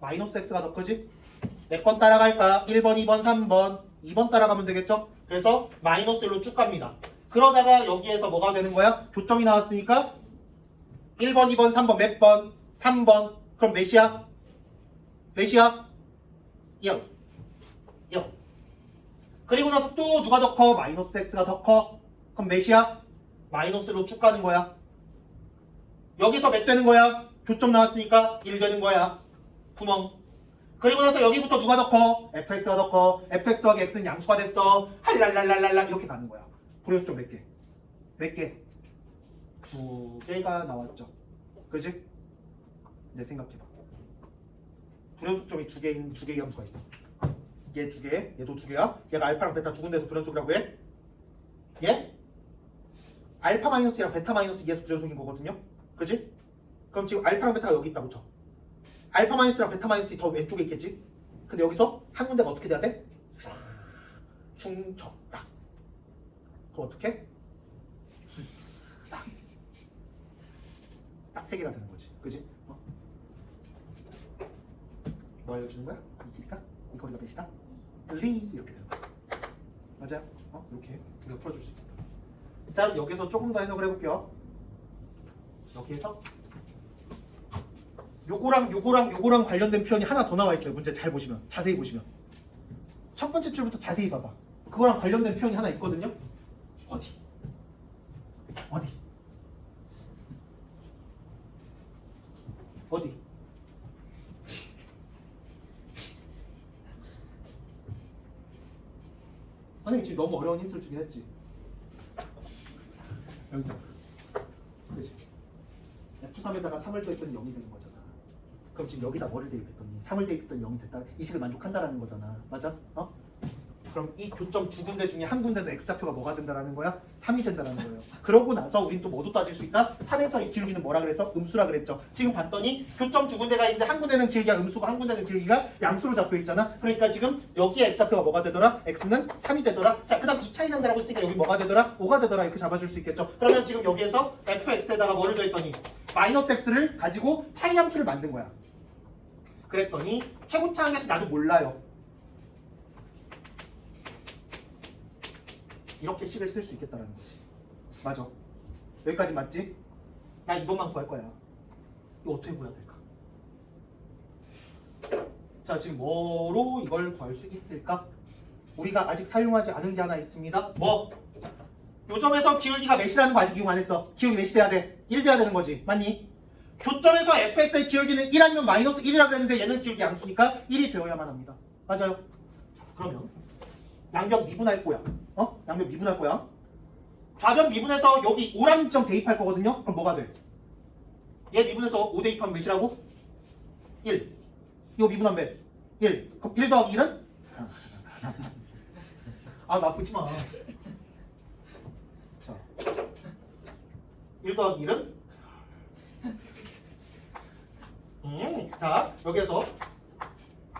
마이너스 x가 더 크지? 몇 번 따라갈까? 1번, 2번, 3번 2번 따라가면 되겠죠? 그래서 마이너스 1로 쭉 갑니다. 그러다가 여기에서 뭐가 되는 거야? 교점이 나왔으니까 1번, 2번, 3번 몇 번? 3번. 그럼 몇이야? 0. 그리고 나서 또 누가 더 커? 마이너스 x가 더 커. 그럼 몇이야? 마이너스로 쭉 가는 거야. 여기서 몇 되는 거야? 교점 나왔으니까 1 되는 거야. 구멍. 그리고 나서 여기부터 누가 더 커? fx가 더 커. fx 더하기 x는 양수가 됐어. 할랄랄랄랄라 이렇게 가는 거야. 불연속점 몇 개? 몇 개? 2개가 나왔죠. 그지? 내 생각해봐. 불연속점이 두 개의 함수가 있어. 얘 2개, 얘도 2개야. 얘가 알파랑 베타 두 군데에서 불연속이라고 해. 얘? 알파 마이너스랑 베타 마이너스 2에서 불연속인 거거든요. 그지? 그럼 지금 알파랑 베타가 여기 있다고 쳐. 알파 마이너스랑 베타 마이너스 더 왼쪽에 있겠지? 근데 여기서 한 군데가 어떻게 돼야 돼? 중첩 딱. 그럼 어떻게? 딱 3개가 되는 거지. 그지? 뭐 알려주는 거야? 이 길이가? 이 거리가 몇이다? 리 이렇게 되는 거야. 맞아요? 이렇게 우리가 풀어줄 수 있다. 자, 여기서 조금 더 해석을 해볼게요. 여기에서 요거랑 관련된 표현이 하나 더 나와 있어요. 문제 잘 보시면, 자세히 보시면. 첫 번째 줄부터 자세히 봐봐. 그거랑 관련된 표현이 하나 있거든요. 어디? 선생님 지금 너무 어려운 힌트를 주긴 했지. 여기 있잖아. 3에다가 3을 더했더니 0이 되는 거잖아. 그럼 지금 여기다 뭐를 대입했더니 3을 대입했더니 0이 됐다. 이 식을 만족한다라는 거잖아. 맞아? 그럼 이 교점 두 군데 중에 한 군데는 x좌표가 뭐가 된다라는 거야? 3이 된다라는 거예요. 그러고 나서 우린 또 뭐도 따질 수 있다? 3에서 이 기울기는 뭐라 그랬어? 음수라 그랬죠. 지금 봤더니 교점 두 군데가 있는데 한 군데는 기울기가 음수고 한 군데는 기울기가 양수로 잡혀 있잖아. 그러니까 지금 여기에 x좌표가 뭐가 되더라? x는 3이 되더라. 자, 그 다음 이 차이 난다라고 했으니까 여기 뭐가 되더라? 5가 되더라. 이렇게 잡아줄 수 있겠죠. 그러면 지금 여기에서 fx에다가 뭐를 더했더니 마이너스 x를 가지고 차이 함수를 만든 거야. 그랬더니 최고차항에서 나도 몰라요. 이렇게 식을 쓸 수 있겠다라는 거지. 맞아. 여기까지 맞지? 나 이것만 구할 거야. 이거 어떻게 구해야 될까? 자, 지금 뭐로 이걸 구할 수 있을까? 우리가 아직 사용하지 않은 게 하나 있습니다. 뭐? 요 점에서 기울기가 몇이라는 거 아직 이용 안 했어. 기울기 몇이 돼야 돼? 1 돼야 되는 거지. 맞니? 교점에서 fx의 기울기는 1 아니면 마이너스 1이라고 했는데 얘는 기울기 양수니까 1이 되어야만 합니다. 맞아요? 자, 그러면 양변 미분할 거야. 양변 미분할 거야. 좌변 미분해서 여기 5라는 점 대입할 거거든요. 그럼 뭐가 돼? 얘 미분해서 5 대입하면 몇이라고? 1. 이거 미분하면 몇? 1. 그럼 1 더하기 1은? 아, 나쁘지 마. 자, 1 더하기 1은? 자, 여기에서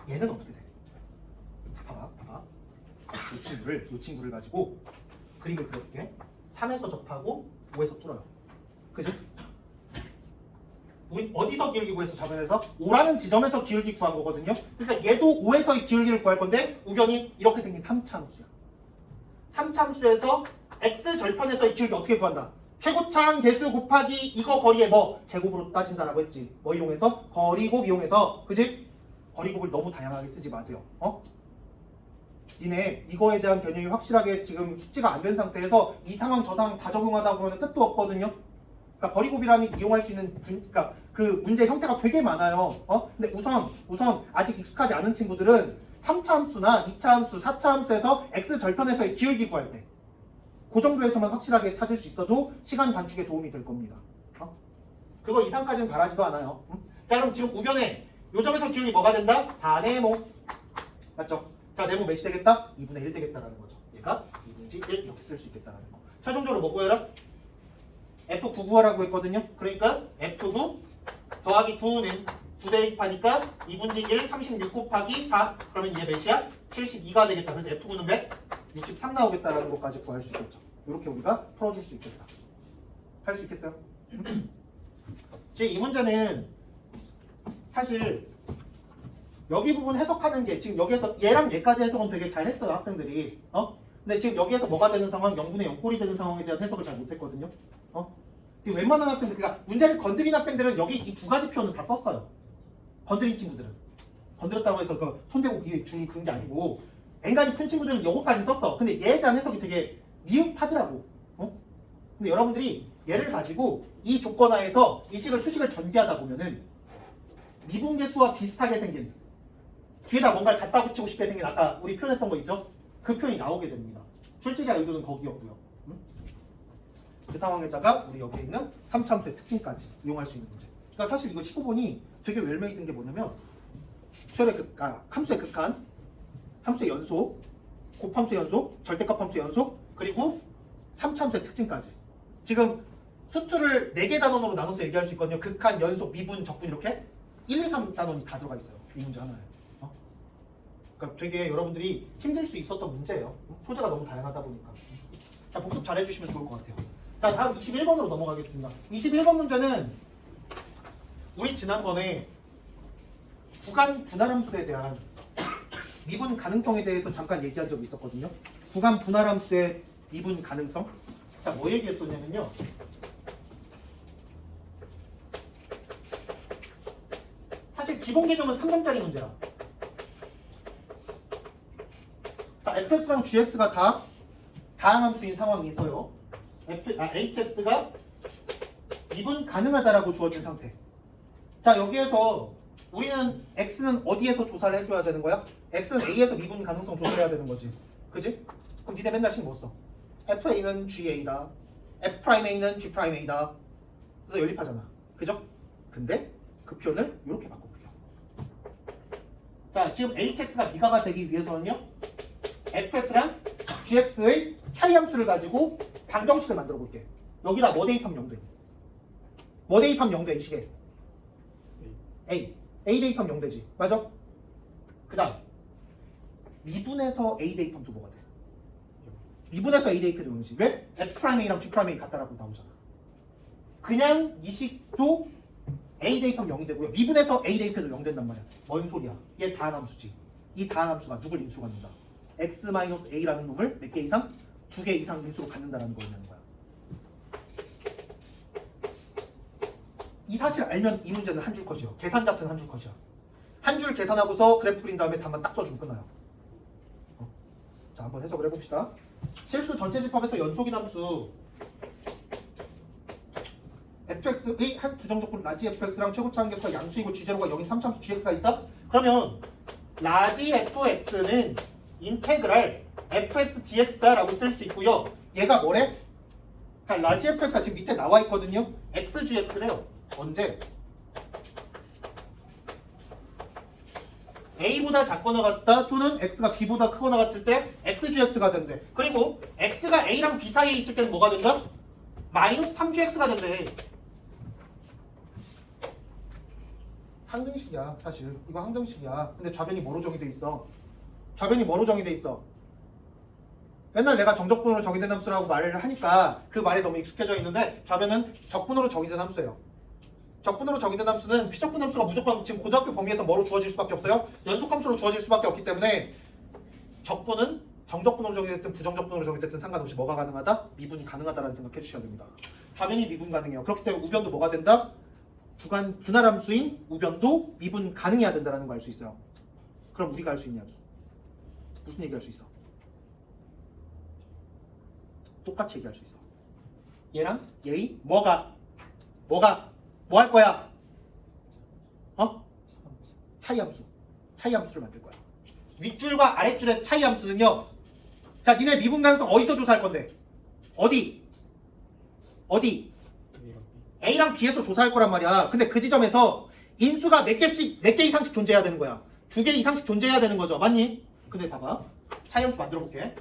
얘는 어떻게 돼? 자, 봐봐. 이 친구를 가지고 그림을 그려볼게. 3에서 접하고 5에서 뚫어요. 그지? 우리 어디서 기울기 구해서 좌변에서? 5라는 지점에서 기울기 구한 거거든요. 그러니까 얘도 5에서의 기울기를 구할 건데 우변이 이렇게 생긴 3차 함수야. 3차 함수에서 x 절편에서의 기울기 어떻게 구한다? 최고차항 개수 곱하기 이거 거리의 뭐? 제곱으로 따진다라고 했지. 뭐 이용해서? 거리곱 이용해서. 그지? 거리곱을 너무 다양하게 쓰지 마세요. 니네 이거에 대한 개념이 확실하게 지금 숙지가 안 된 상태에서 이 상황 저 상황 다 적용하다 보면 끝도 없거든요. 그러니까 거리곱이라는 게 이용할 수 있는 그러니까 그 문제 형태가 되게 많아요. 근데 우선 아직 익숙하지 않은 친구들은 3차 함수나 2차 함수, 4차 함수에서 x 절편에서의 기울기 구할 때 그 정도에서만 확실하게 찾을 수 있어도 시간 단축에 도움이 될 겁니다. 그거 이상까지는 바라지도 않아요. 자, 그럼 지금 우변에 요 점에서 기울기 뭐가 된다? 4네모. 맞죠? 자, 네모 몇이 되겠다? 2분의 1 되겠다라는 거죠. 얘가 2분의 1 이렇게 쓸 수 있겠다라는 거. 최종적으로 뭐 구해라? F9 구하라고 했거든요. 그러니까 F9 더하기 9는 2 대입하니까 2분의 1, 36 곱하기 4. 그러면 얘 몇이야? 72가 되겠다. 그래서 F9는 몇? 63 나오겠다라는 것까지 구할 수 있겠죠. 이렇게 우리가 풀어줄 수 있겠다. 할 수 있겠어요? 지금 이 문제는 사실 여기 부분 해석하는 게 지금 여기에서 얘랑 얘까지 해석은 되게 잘 했어요, 학생들이. 근데 지금 여기에서 뭐가 되는 상황, 0분의 0꼴이 되는 상황에 대한 해석을 잘 못했거든요. 지금 웬만한 학생들, 그러니까 문제를 건드린 학생들은 여기 이 두 가지 표현은 다 썼어요. 건드린 친구들은. 건드렸다고 해서 그 손대고 줄 그런 게 아니고 앵간히 푼 친구들은 요거까지 썼어. 근데 얘에 대한 해석이 되게 미흡하더라고. 근데 여러분들이 얘를 가지고 이 조건하에서 이 식을 수식을 전개하다 보면은 미분계수와 비슷하게 생긴 뒤에다 뭔가를 갖다 붙이고 싶게 생긴 아까 우리 표현했던 거 있죠? 그 표현이 나오게 됩니다. 출제자 의도는 거기였고요. 그 상황에다가 우리 여기에 있는 3차 함수의 특징까지 이용할 수 있는 문제. 그러니까 사실 이거 15번이 되게 웰메이드인 게 뭐냐면 함수의 극한, 함수의 연속, 곱함수의 연속, 절대값 함수의 연속, 그리고 3차 함수의 특징까지. 지금 수투를 4개 단원으로 나눠서 얘기할 수 있거든요. 극한, 연속, 미분, 적분 이렇게 1, 2, 3 단원이 다 들어가 있어요. 이 문제 하나에. 그러니까 되게 여러분들이 힘들 수 있었던 문제예요. 소재가 너무 다양하다 보니까. 자, 복습 잘 해주시면 좋을 것 같아요. 자, 다음 21번으로 넘어가겠습니다. 21번 문제는 우리 지난번에 구간 분할함수에 대한 미분 가능성에 대해서 잠깐 얘기한 적이 있었거든요. 구간 분할함수의 미분 가능성. 자, 뭐 얘기했었냐면요. 사실 기본 개념은 3점짜리 문제라. 자, fx랑 gx가 다 다항함수인 상황이 있어요. hx가 미분 가능하다라고 주어진 상태. 자, 여기에서 우리는 x는 어디에서 조사를 해줘야 되는 거야? x는 a에서 미분 가능성 조사해야 되는 거지. 그지? 그럼 니네 맨날 식 뭐 써? fa는 ga다. f'a는 g'a다. 그래서 연립하잖아. 그죠? 근데 그 표현을 이렇게 바꿔볼게요. 자, 지금 hx가 미가가 되기 위해서는요, fx랑 gx의 차이 함수를 가지고 방정식을 만들어 볼게. 여기다 뭐 대입하면 0돼? 뭐 대입하면 0돼, 이 식에? a 대입하면 0되지. 맞아? 그 다음 미분에서 a 대입하면 또 뭐가 돼? 미분에서 a 대입해도 0이지. 왜? f'a랑 g'a 같다라고 나오잖아. 그냥 이 식도 a 대입하면 0이 되고요. 미분에서 a 대입해도 0 된단 말이야. 뭔 소리야? 얘 다함수지. 이 다함수가 누굴 인수로 갖는다? x-a라는 놈을 몇 개 이상? 2개 이상 인수로 갖는다라는 거냐는 거야. 이 사실을 알면 이 문제는 한 줄 컷이요. 계산 자체는 한 줄 컷이야. 한 줄 계산하고서 그래프 그린 다음에 답만 딱 써주면 끝나요. 자, 한번 해석을 해봅시다. 실수 전체 집합에서 연속인 함수 fx의 한 부정적분 라지 fx랑 최고차 한계수가 양수이고 g0가 0인 3차함수 gx가 있다? 그러면 라지 fx는 인테그랄 fx dx다 라고 쓸 수 있고요. 얘가 뭐래? 자, 라지 fx가 지금 밑에 나와 있거든요. xgx래요. 언제? a보다 작거나 같다 또는 x가 b보다 크거나 같을 때 xgx가 된대. 그리고 x가 a랑 b 사이에 있을 때는 뭐가 된다? 마이너스 3gx가 된대. 항등식이야 사실. 이거 항등식이야. 근데 좌변이 뭐로 정의돼 있어? 좌변이 뭐로 정의돼 있어? 맨날 내가 정적분으로 정의된 함수라고 말을 하니까 그 말에 너무 익숙해져 있는데 좌변은 적분으로 정의된 함수예요. 적분으로 정의된 함수는 피적분 함수가 무조건 지금 고등학교 범위에서 뭐로 주어질 수밖에 없어요? 연속함수로 주어질 수밖에 없기 때문에 적분은 정적분으로 정의됐든 부정적분으로 정의됐든 상관없이 뭐가 가능하다? 미분이 가능하다라는 생각해 주셔야 됩니다. 좌변이 미분 가능해요. 그렇기 때문에 우변도 뭐가 된다? 분할 함수인 우변도 미분 가능해야 된다는 거 알 수 있어요. 그럼 우리가 할 수 있는 이야기 무슨 얘기 할 수 있어? 똑같이 얘기할 수 있어. 얘랑 얘의 뭐가 뭐 할 거야? 차이 함수를 만들 거야. 윗줄과 아랫줄의 차이 함수는요. 자, 니네 미분 가능성 어디서 조사할 건데? 어디? A랑 B에서 조사할 거란 말이야. 근데 그 지점에서 인수가 몇 개 이상씩 존재해야 되는 거야. 2개 이상씩 존재해야 되는 거죠. 맞니? 근데 봐봐. 차이 함수 만들어 볼게.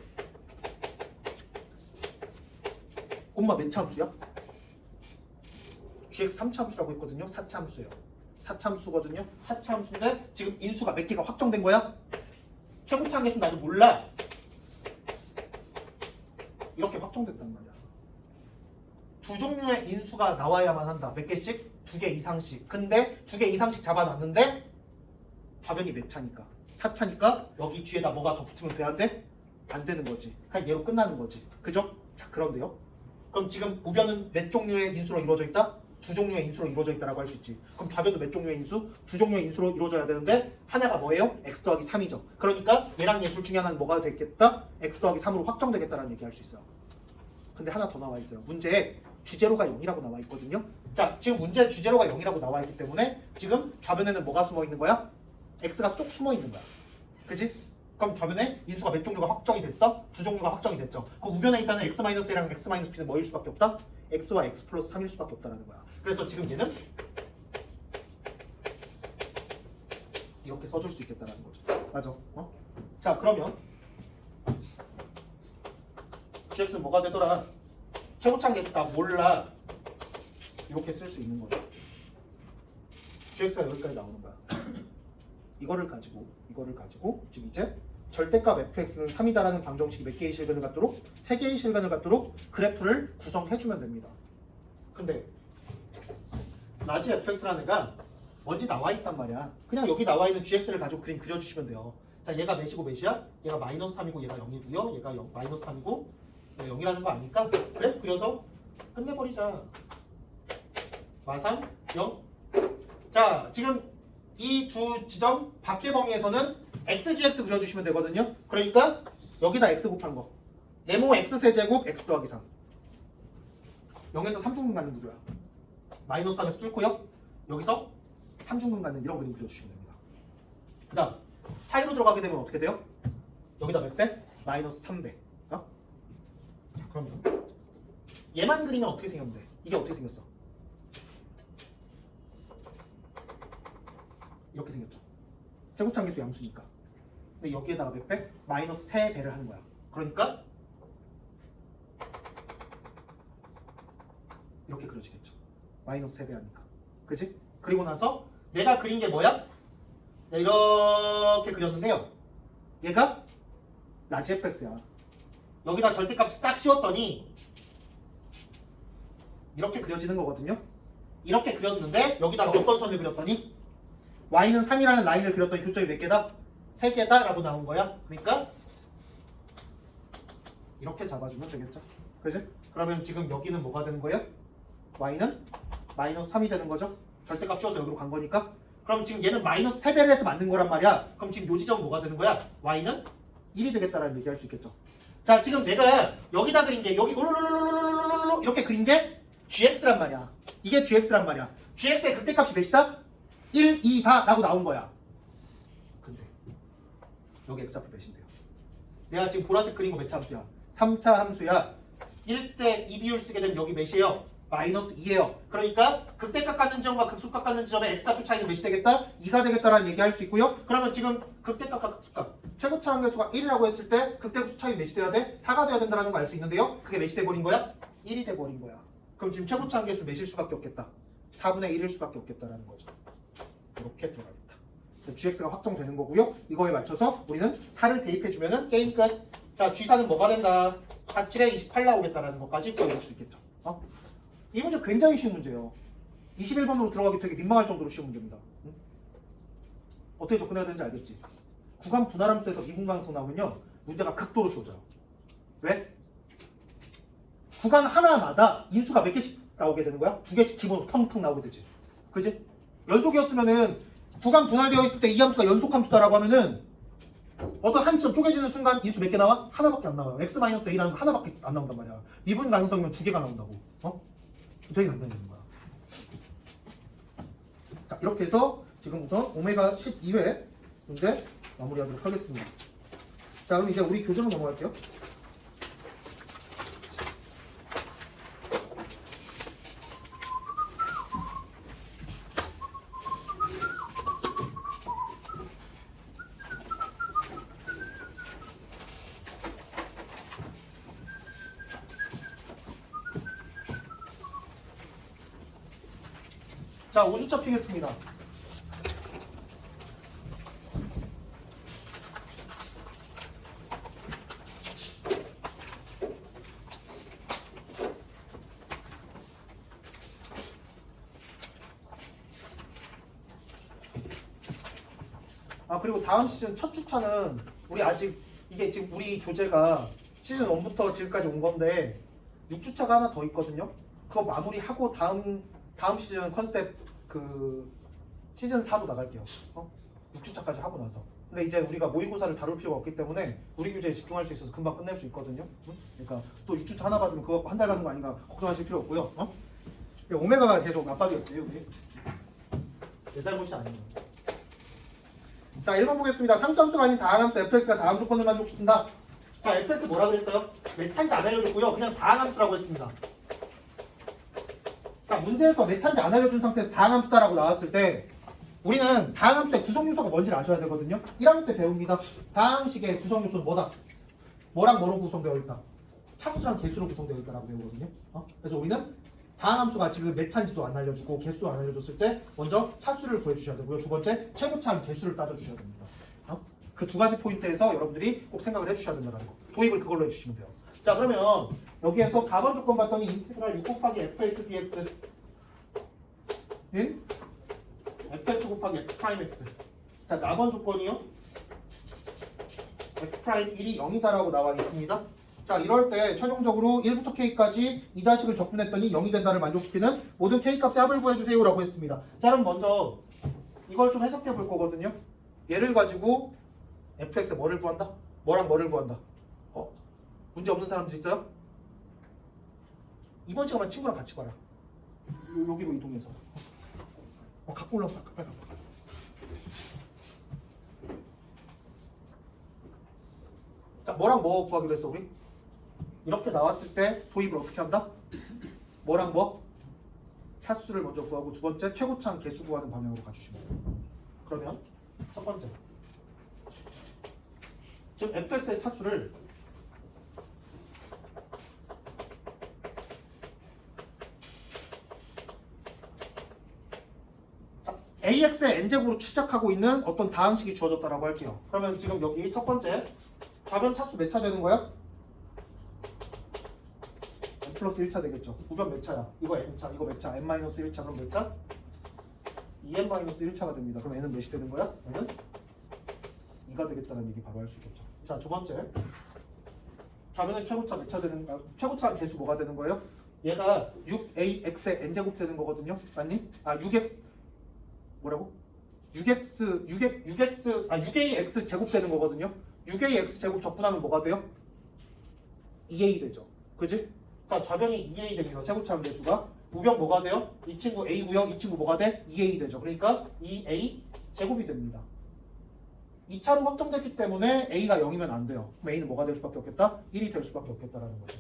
엄마 몇 차 함수야? gx 3차 함수라고 했거든요. 4차 함수예요. 4차 함수거든요. 4차 함수인데 지금 인수가 몇 개가 확정된 거야? 최고차 한계수 나도 몰라. 이렇게 확정됐단 말이야. 두 종류의 인수가 나와야만 한다. 몇 개씩? 2개 이상씩. 근데 2개 이상씩 잡아놨는데 좌변이 몇 차니까? 4차니까 여기 뒤에다 뭐가 더 붙으면 돼야 돼? 안 되는 거지. 그냥 얘로 끝나는 거지. 그죠? 자, 그런데요. 그럼 지금 우변은 몇 종류의 인수로 이루어져 있다? 2종류의 인수로 이루어져 있다라고 할 수 있지. 그럼 좌변도 몇 종류의 인수? 2종류의 인수로 이루어져야 되는데 하나가 뭐예요? x 더하기 3이죠. 그러니까 얘랑 얘 둘 중에 하나는 뭐가 되겠다? x 더하기 3으로 확정되겠다라는 얘기 할 수 있어요. 근데 하나 더 나와 있어요. 문제에 주제로가 0이라고 나와 있거든요. 자, 지금 문제 주제로가 0이라고 나와 있기 때문에 지금 좌변에는 뭐가 숨어 있는 거야? x가 쏙 숨어 있는 거야. 그치? 그럼 좌변에 인수가 몇 종류가 확정이 됐어? 2종류가 확정이 됐죠. 그럼 우변에 있다는 x-a랑 x-b는 뭐일 수밖에 없다? x와 x 플러스 3일 수밖에 없다는 거야. 그래서 지금 얘는 이렇게 써줄 수 있겠다는 거죠. 맞아. 자, 그러면 gx는 뭐가 되더라? 최고차 계수다 몰라. 이렇게 쓸 수 있는 거죠. gx가 여기까지 나오는 거야. 이거를 가지고 지금 이제 절대값 fx는 3이다라는 방정식이 몇 개의 실근을 갖도록 3개의 실근을 갖도록 그래프를 구성해주면 됩니다. 근데 라지 fx라는 애가 뭔지 나와 있단 말이야. 그냥 여기 나와 있는 gx를 가지고 그림 그려주시면 돼요. 자, 얘가 몇이고 몇이야? 얘가 마이너스 3이고 얘가 0이고요. 얘가 마이너스 3이고 0이라는 거 아니까 그래? 그려서 끝내버리자. 마상 0. 자, 지금 이 두 지점 밖의 범위에서는 xgx 그려주시면 되거든요. 그러니까 여기다 x 곱한 거. 네모 x세제곱 x 더하기 3. 0에서 3중근 갖는 구조야. 마이너스 3에서 뚫고요. 여기서 3중근 갖는 이런 그림 그려주시면 됩니다. 그 다음 사이로 들어가게 되면 어떻게 돼요? 여기다 몇 배? 마이너스 3배. 자, 그러면 얘만 그리면 어떻게 생겼는데? 이게 어떻게 생겼어? 이렇게 생겼죠. 최고차항 계수 양수니까. 근데 여기에다가 몇 배? 마이너스 3배를 하는 거야. 그러니까 이렇게 그려지겠죠. 마이너스 3배 하니까. 그치? 그리고 나서 내가 그린 게 뭐야? 이렇게 그렸는데요. 얘가 라지 fx야. 여기다 절대값을 딱 씌웠더니 이렇게 그려지는 거거든요. 이렇게 그렸는데 여기다가 어떤 선을 그렸더니 y는 3이라는 라인을 그렸더니 교점이 몇 개다? 3개다 라고 나온 거야. 그러니까 이렇게 잡아주면 되겠죠. 그지? 그러면 지금 여기는 뭐가 되는 거예요? y는 마이너스 3이 되는 거죠. 절대값 씌워서 여기로 간 거니까. 그럼 지금 얘는 마이너스 3배를 해서 만든 거란 말이야. 그럼 지금 요 지점은 뭐가 되는 거야? y는 1이 되겠다라는 얘기할 수 있겠죠. 자, 지금 내가 여기다 그린 게 여기 이렇게 그린 게 gx란 말이야. 이게 gx란 말이야. gx의 극대값이 몇이다? 1, 2다 라고 나온 거야. 근데 여기 x값이 몇인데요? 내가 지금 보라색 그린 거 몇 차 함수야? 3차 함수야. 1대 2 비율 쓰게 되면 여기 몇이에요? 마이너스 2예요. 그러니까 극대값 갖는 지점과 극소값 갖는 지점의 x좌표 차이는 몇이 되겠다? 2가 되겠다라는 얘기할 수 있고요. 그러면 지금 극대값과 극소값 최고차항 계수가 1이라고 했을 때 극대값 차이 몇이 돼야 돼? 4가 돼야 된다는 걸 알 수 있는데요. 그게 몇이 돼버린 거야? 1이 돼버린 거야. 그럼 지금 최고차항 계수 몇일 수밖에 없겠다? 4분의 1일 수밖에 없겠다라는 거죠. 이렇게 들어가겠다. gx가 확정되는 거고요. 이거에 맞춰서 우리는 4를 대입해주면은 게임 끝. 자, g4는 뭐가 된다? 47에 28 나오겠다라는 것까지 보여줄 수 있겠죠. 이 문제 굉장히 쉬운 문제예요. 21번으로 들어가기 되게 민망할 정도로 쉬운 문제입니다. 응? 어떻게 접근해야 되는지 알겠지? 구간 분할함수에서 미분강수 나오면요. 문제가 극도로 쉬워져요. 왜? 구간 하나마다 인수가 몇 개씩 나오게 되는 거야? 2개씩 기본으로 텅텅 나오게 되지. 그지? 연속이었으면은 구간 분할되어 있을 때 이 함수가 연속함수다라고 하면은 어떤 한 지점 쪼개지는 순간 인수 몇 개 나와? 하나밖에 안 나와요. x-a라는 거 하나밖에 안 나온단 말이야. 미분 가능성이면 2개가 나온다고. 되게 간단해지는 거야. 자, 이렇게 해서 지금 우선 오메가 12회 문제 마무리하도록 하겠습니다. 자, 그럼 이제 우리 교재로 넘어갈게요. 자, 5주차 피겠습니다. 그리고 다음 시즌 첫 주차는 우리 아직 이게 지금 우리 교재가 시즌 1부터 지금까지 온 건데 6주차가 하나 더 있거든요. 그거 마무리하고 다음 시즌 컨셉 그 시즌 4로 나갈게요. 6주차까지 하고 나서. 근데 이제 우리가 모의고사를 다룰 필요가 없기 때문에 우리 교재에 집중할 수 있어서 금방 끝낼 수 있거든요. 그러니까 또 6주차 하나 받으면 그거 한 달 가는 거 아닌가 걱정하실 필요 없고요. 오메가가 계속 압박이었지 우리. 내 잘못이 아니에요. 자, 1번 보겠습니다. 상수함수가 아닌 다항함수 fx가 다음 조건을 만족시킨다. 자, fx 뭐라 그랬어요? 몇 차인지 안 알려줬고요. 그냥 다항함수라고 했습니다. 자, 문제에서 몇 차인지 안 알려준 상태에서 다항함수다라고 나왔을 때 우리는 다항함수의 구성요소가 뭔지를 아셔야 되거든요. 1학년 때 배웁니다. 다항식의 구성요소는 뭐다? 뭐랑 뭐로 구성되어 있다? 차수랑 개수로 구성되어 있다라고 배우거든요. 그래서 우리는 다항함수가 지금 몇 차인지도 안 알려주고 개수 안 알려줬을 때 먼저 차수를 구해주셔야 되고요. 두 번째 최고차항 개수를 따져주셔야 됩니다. 그 두 가지 포인트에서 여러분들이 꼭 생각을 해주셔야 된다는 거. 도입을 그걸로 해주시면 돼요. 자, 그러면 여기에서 가번 조건 봤더니 인테그랄 6 곱하기 fx dx 는 fx 곱하기 f 프라임 x. 자, 나번 조건이요. f 프라임 1이 0이다라고 나와 있습니다. 자, 이럴 때 최종적으로 1부터 k까지 이 자식을 적분했더니 0이 된다를 만족시키는 모든 k값의 합을 구해주세요 라고 했습니다. 자, 그럼 먼저 이걸 좀 해석해 볼 거거든요. 얘를 가지고 fx에 뭐를 구한다? 뭐랑 뭐를 구한다? 문제 없는 사람들 있어요? 이번 시간만 친구랑 같이 봐라. 여기로 이동해서. 갖고 올라와. 빨리 갖고. 자, 뭐랑 뭐 구하기로 했어 우리? 이렇게 나왔을 때 도입을 어떻게 한다? 뭐랑 뭐? 차수를 먼저 구하고 두 번째 최고차항 개수 구하는 방향으로 가주시면 돼요. 그러면 첫 번째 지금 fx의 차수를 ax의 n제곱으로 취작하고 있는 어떤 다항식이 주어졌다라고 할게요. 그러면 지금 여기 첫 번째 좌변 차수 몇 차 되는 거야? n 플러스 1차 되겠죠. 우변 몇 차야? 이거 n차, 이거 몇 차? n-1차 그럼 몇 차? 2n-1차가 됩니다. 그럼 n은 몇이 되는 거야? n은 2가 되겠다는 얘기 바로 할 수 있겠죠. 자, 두 번째 좌변의 최고차 몇 차 되는 최고차 개수 뭐가 되는 거예요? 얘가 6ax의 n제곱 되는 거거든요. 맞니? 6x 뭐라고? 6ax 제곱 되는 거거든요. 6ax 제곱 적분하면 뭐가 돼요? 2a 되죠. 그지? 자, 좌변이 2a 됩니다. 최고차 함수가. 우변 뭐가 돼요? 이 친구 a고요. 이 친구 뭐가 돼? 2a 되죠. 그러니까 2a 제곱이 됩니다. 2차로 확정됐기 때문에 a가 0이면 안 돼요. 그럼 a는 뭐가 될 수밖에 없겠다? 1이 될 수밖에 없겠다라는 거죠.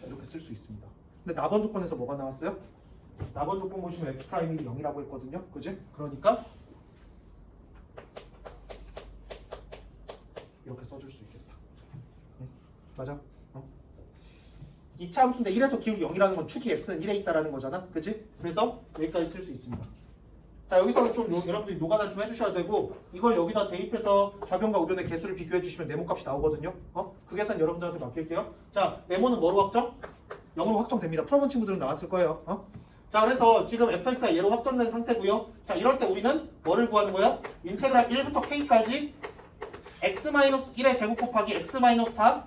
이렇게 쓸 수 있습니다. 근데 나번 조건에서 뭐가 나왔어요? 나번 조건 보시면 f'이 0이라고 했거든요. 그지? 그러니까 이렇게 써줄 수 있겠다. 응? 맞아? 2차 함수인데 1에서 기울기 0이라는 건 축이 x는 1에 있다라는 거잖아. 그치? 그래서 여기까지 쓸 수 있습니다. 자, 여기서는 좀 여러분들이 노가다를 좀 해주셔야 되고 이걸 여기다 대입해서 좌변과 우변의 개수를 비교해 주시면 네모값이 나오거든요. 그 계산 여러분들한테 맡길게요. 자, 네모는 뭐로 확정? 0으로 확정됩니다. 풀어본 친구들은 나왔을 거예요. 자, 그래서 지금 fx가 얘로 확정된 상태고요. 자, 이럴 때 우리는 뭐를 구하는 거야? 인테그랄 1부터 k까지 x-1의 제곱 곱하기 x-4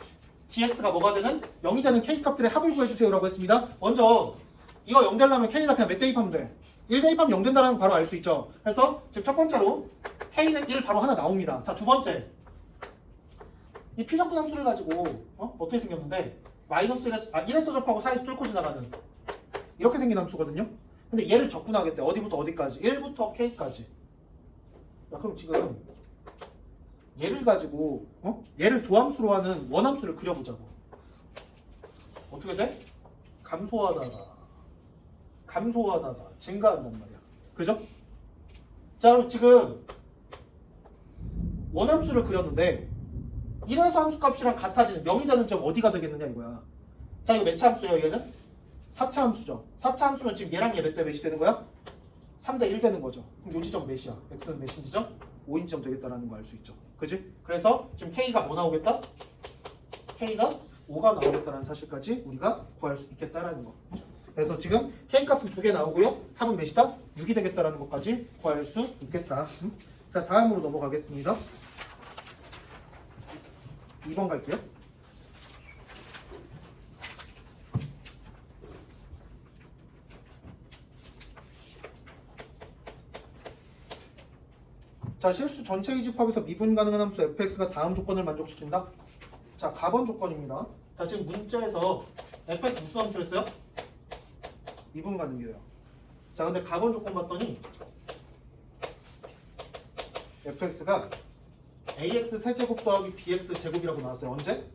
dx가 뭐가 되는? 0이 되는 k값들의 합을 구해주세요 라고 했습니다. 먼저 이거 0 되려면 k에다 그냥 몇 대입하면 돼? 1 대입하면 0 된다는 거 바로 알 수 있죠. 그래서 지금 첫 번째로 k는 1 바로 하나 나옵니다. 자, 두 번째 이 피적분 함수를 가지고 어떻게 생겼는데 마이너스 1에서 접하고 사이에서 뚫고 지나가는 이렇게 생긴 함수거든요. 근데 얘를 적분하겠대. 어디부터 어디까지? 1부터 k까지. 야, 그럼 지금 얘를 가지고 얘를 도함수로 하는 원함수를 그려보자고. 어떻게 돼? 감소하다가 증가한단 말이야. 그죠? 자, 그럼 지금 원함수를 그렸는데 1에서 함수값이랑 같아지는 0이 되는 점 어디가 되겠느냐 이거야. 자, 이거 몇 차 함수예요 얘는? 4차 함수죠. 4차 함수면 지금 얘랑 얘 몇 대 몇이 되는 거야? 3대 1 되는 거죠. 그럼 요 지점 몇이야? x는 몇인 지점? 5인 지점 되겠다라는 거 알 수 있죠. 그지? 그래서 지금 k가 뭐 나오겠다? k가 5가 나오겠다는 사실까지 우리가 구할 수 있겠다라는 거. 그래서 지금 k 값은 2개 나오고요. 합은 몇이다? 6이 되겠다라는 것까지 구할 수 있겠다. 자, 다음으로 넘어가겠습니다. 2번 갈게요. 자, 실수 전체 이집합에서 미분 가능한 함수 fx가 다음 조건을 만족시킨다. 자, 가번 조건입니다. 자, 지금 문자에서 fx 무슨 함수였어요? 미분 가능이래요. 자, 근데 가번 조건 봤더니 fx가 ax 세제곱 더하기 bx 제곱이라고 나왔어요. 언제?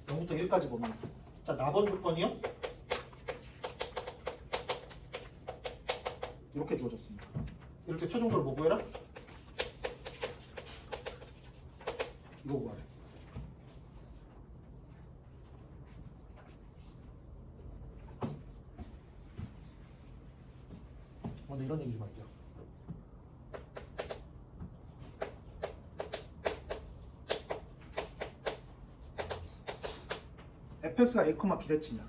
0부터 1까지 보면서. 자, 나번 조건이요? 이렇게 주어졌습니다. 이렇게 최종적으로 뭐 구해라? 이거 구하래. 먼저 이런 얘기 좀 할게요. fx가 a, b대칭이야.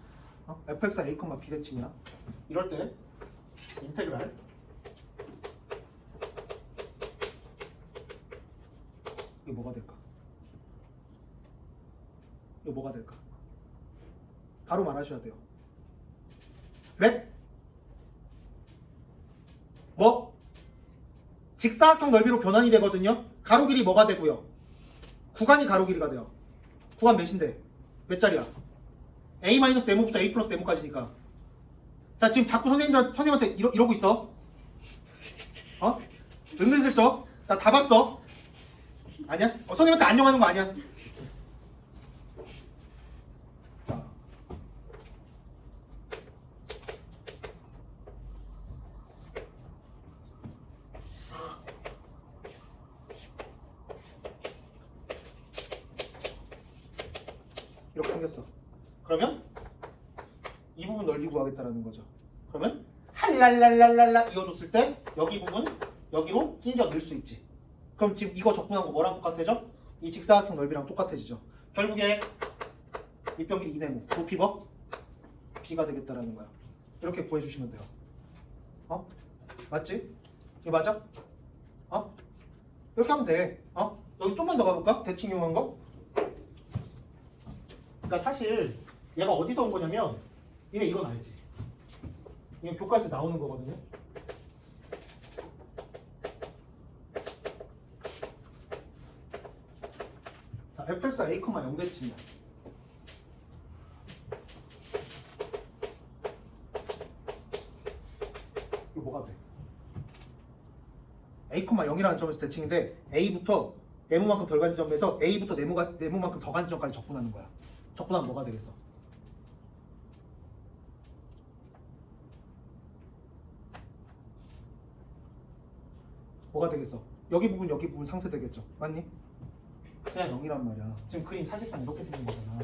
fx가 a, b대칭이야. 이럴 때 인테그랄 이거 뭐가 될까? 이거 뭐가 될까? 바로 말하셔야 돼요. 몇? 뭐? 직사각형 넓이로 변환이 되거든요. 가로 길이 뭐가 되고요? 구간이 가로 길이가 돼요. 구간 몇인데? 몇 자리야? a-네모부터 a 플러스 네모까지니까. 자, 지금 자꾸 선생님한테 이러고 있어. 은근슬쩍. 나 다 봤어. 아니야? 선생님한테 안녕하는 거 아니야? 자, 생겼어. 그러면 이 부분 넓이 구하겠다라는 거죠. 그러면 할랄랄랄랄라 이어줬을 때 여기 부분 여기로 끼져 넣을 수 있지. 그럼 지금 이거 적분한 거 뭐랑 똑같아져? 이 직사각형 넓이랑 똑같아지죠. 결국에 밑변길이 2네모 높이버 B가 되겠다라는 거야. 이렇게 구해주시면 돼요. 맞지? 이거 맞아? 이렇게 하면 돼. 여기 좀만 더 가볼까? 대칭 이용한 거? 그러니까 사실 얘가 어디서 온 거냐면 얘네 이건 알지? 이게 교과서에 나오는 거거든요. 자, fx가 a, 0 대칭이야. 이거 뭐가 돼? a, 0이라는 점에서 대칭인데 a부터 네모만큼 덜 간 지점에서 a부터 네모만큼 더 간 지점까지 적분하는 거야. 적분하면 뭐가 되겠어? 뭐가 되겠어? 여기 부분 상쇄되겠죠. 맞니? 그냥 0이란 말이야. 지금 그림 사실상 이렇게 생긴 거잖아.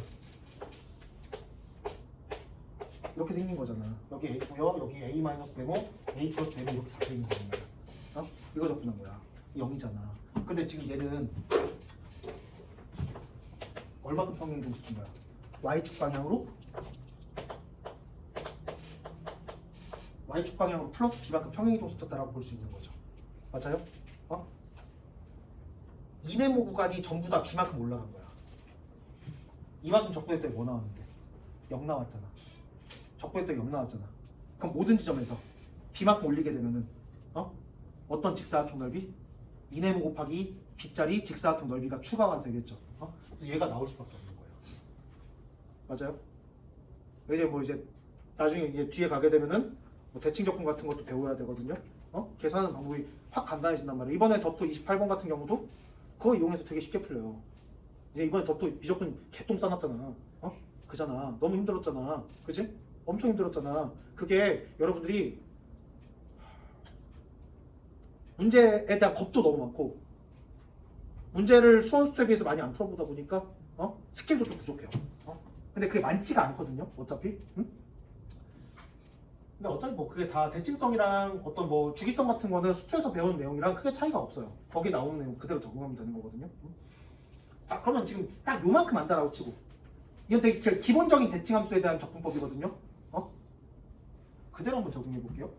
이렇게 생긴 거잖아. 여기 A고요. 여기 A 마이너스 네모, A 플러스 네모 이렇게 다 생긴 거야. 이거 적분한 거야. 0이잖아. 근데 지금 얘는 얼마큼 평행 이동시킨 거야? Y축 방향으로 Y축 방향으로 플러스 B만큼 평행 이동시켰다라고 볼 수 있는 거죠. 맞아요? 이 네모 구간이 전부 다 B만큼 올라간 거야. 이만큼 적분했더니 뭐 나왔는데? 0 나왔잖아. 적분했더니 0 나왔잖아. 그럼 모든 지점에서 B만큼 올리게 되면은 어떤 직사각형 넓이? 이 네모 곱하기 B짜리 직사각형 넓이가 추가가 되겠죠. 그래서 얘가 나올 수밖에 없는 거예요. 맞아요? 이제 나중에 이제 뒤에 가게 되면은 뭐 대칭 적분 같은 것도 배워야 되거든요. 계산하는 방법이 확 간단해진단 말이에요. 이번에 덧도 28번 같은 경우도 그거 이용해서 되게 쉽게 풀려요. 이제 이번에 덧도 미적분 개똥 싸놨잖아. 그잖아. 너무 힘들었잖아. 그치? 엄청 힘들었잖아. 그게 여러분들이 문제에 대한 겁도 너무 많고 문제를 수원 수투에 비해서 많이 안 풀어보다 보니까 스킬도 좀 부족해요. 근데 그게 많지가 않거든요. 어차피. 응? 근데 어차피 뭐 그게 다 대칭성이랑 어떤 뭐 주기성 같은 거는 수투에서 배우는 내용이랑 크게 차이가 없어요. 거기 나오는 내용 그대로 적용하면 되는 거거든요. 자, 그러면 지금 딱 요만큼 안다라고 치고 이건 되게 기본적인 대칭 함수에 대한 적분법이거든요. 그대로 한번 적용해 볼게요.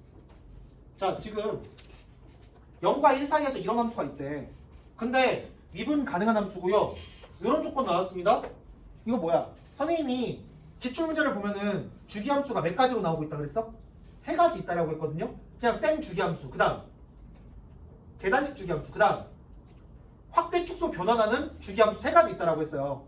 자, 지금 0과 1 사이에서 이런 함수가 있대. 근데 미분 가능한 함수고요. 이런 조건 나왔습니다. 이거 뭐야? 선생님이 기출문제를 보면은 주기함수가 몇 가지로 나오고 있다 그랬어? 3가지 있다라고 했거든요. 그냥 생 주기함수, 그 다음 계단식 주기함수, 그 다음 확대 축소 변환하는 주기함수 3가지 있다라고 했어요.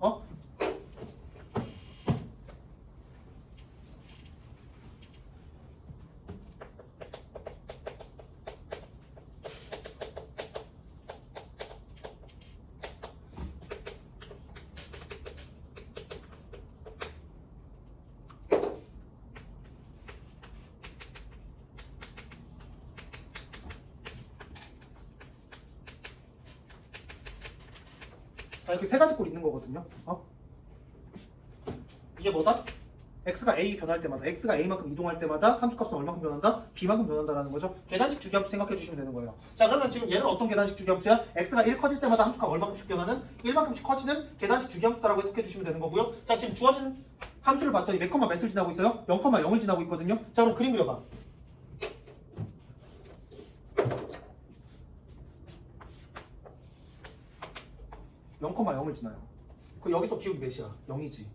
이렇게 3가지 꼴 있는 거거든요. 이게 뭐다? x가 a 변할 때마다 x가 a만큼 이동할 때마다 함수값은 얼마큼 변한다? b만큼 변한다라는 거죠. 계단식 주기함수 생각해 주시면 되는 거예요. 자, 그러면 지금 얘는 어떤 계단식 주기함수야? x가 1 커질 때마다 함수값 얼마큼씩 변하는 1만큼씩 커지는 계단식 주기함수다라고 해석해 주시면 되는 거고요. 자, 지금 주어진 함수를 봤더니 몇 컴마 몇을 지나고 있어요? 0,0을 지나고 있거든요. 자, 그럼 그림 그려봐. (0,0을) 지나요. 그 여기서 기울기 몇이야? 0이지.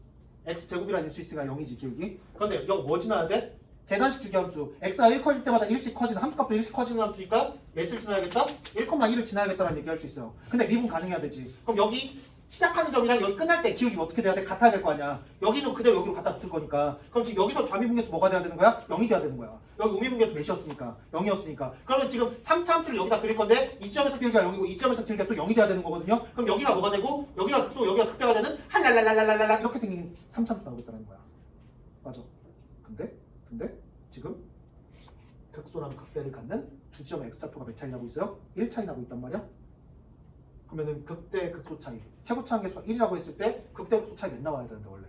x제곱이라는 수 있으니까 0이지 기울기. 그런데 이거 뭐 지나야 돼? 계단식 주기함수. x가 1 커질 때마다 1씩 커지는 함수값도 1씩 커지는 함수니까 몇을 지나야겠다? 1,1을 지나야겠다라는 얘기 할 수 있어요. 근데 미분 가능해야 되지. 그럼 여기 시작하는 점이랑 여기 끝날 때 기울기 어떻게 돼야 돼? 같아야 될 거 아니야. 여기는 그대로 여기로 갖다 붙을 거니까. 그럼 지금 여기서 좌미분계수 뭐가 돼야 되는 거야? 0이 돼야 되는 거야. 여기 우미분계수 몇이었습니까? 0이었으니까. 그러면 지금 3차 함수를 여기다 그릴 건데 이 점에서 길기가 0이고 이 점에서 길기가 또 0이 돼야 되는 거거든요. 그럼 여기가 뭐가 되고 여기가 극소 여기가 극대가 되는 할랄랄랄랄랄라 이렇게 생긴 3차 함수 나오겠다는 거야. 맞아. 근데 지금 극소랑 극대를 갖는 두 지점의 x좌표가 몇 차이 나고 있어요? 1 차이 나고 있단 말이야. 그러면은 극대 극소 차이 최고차 한계수가 1이라고 했을 때 극대 극소 차이 몇 나와야 되는데 원래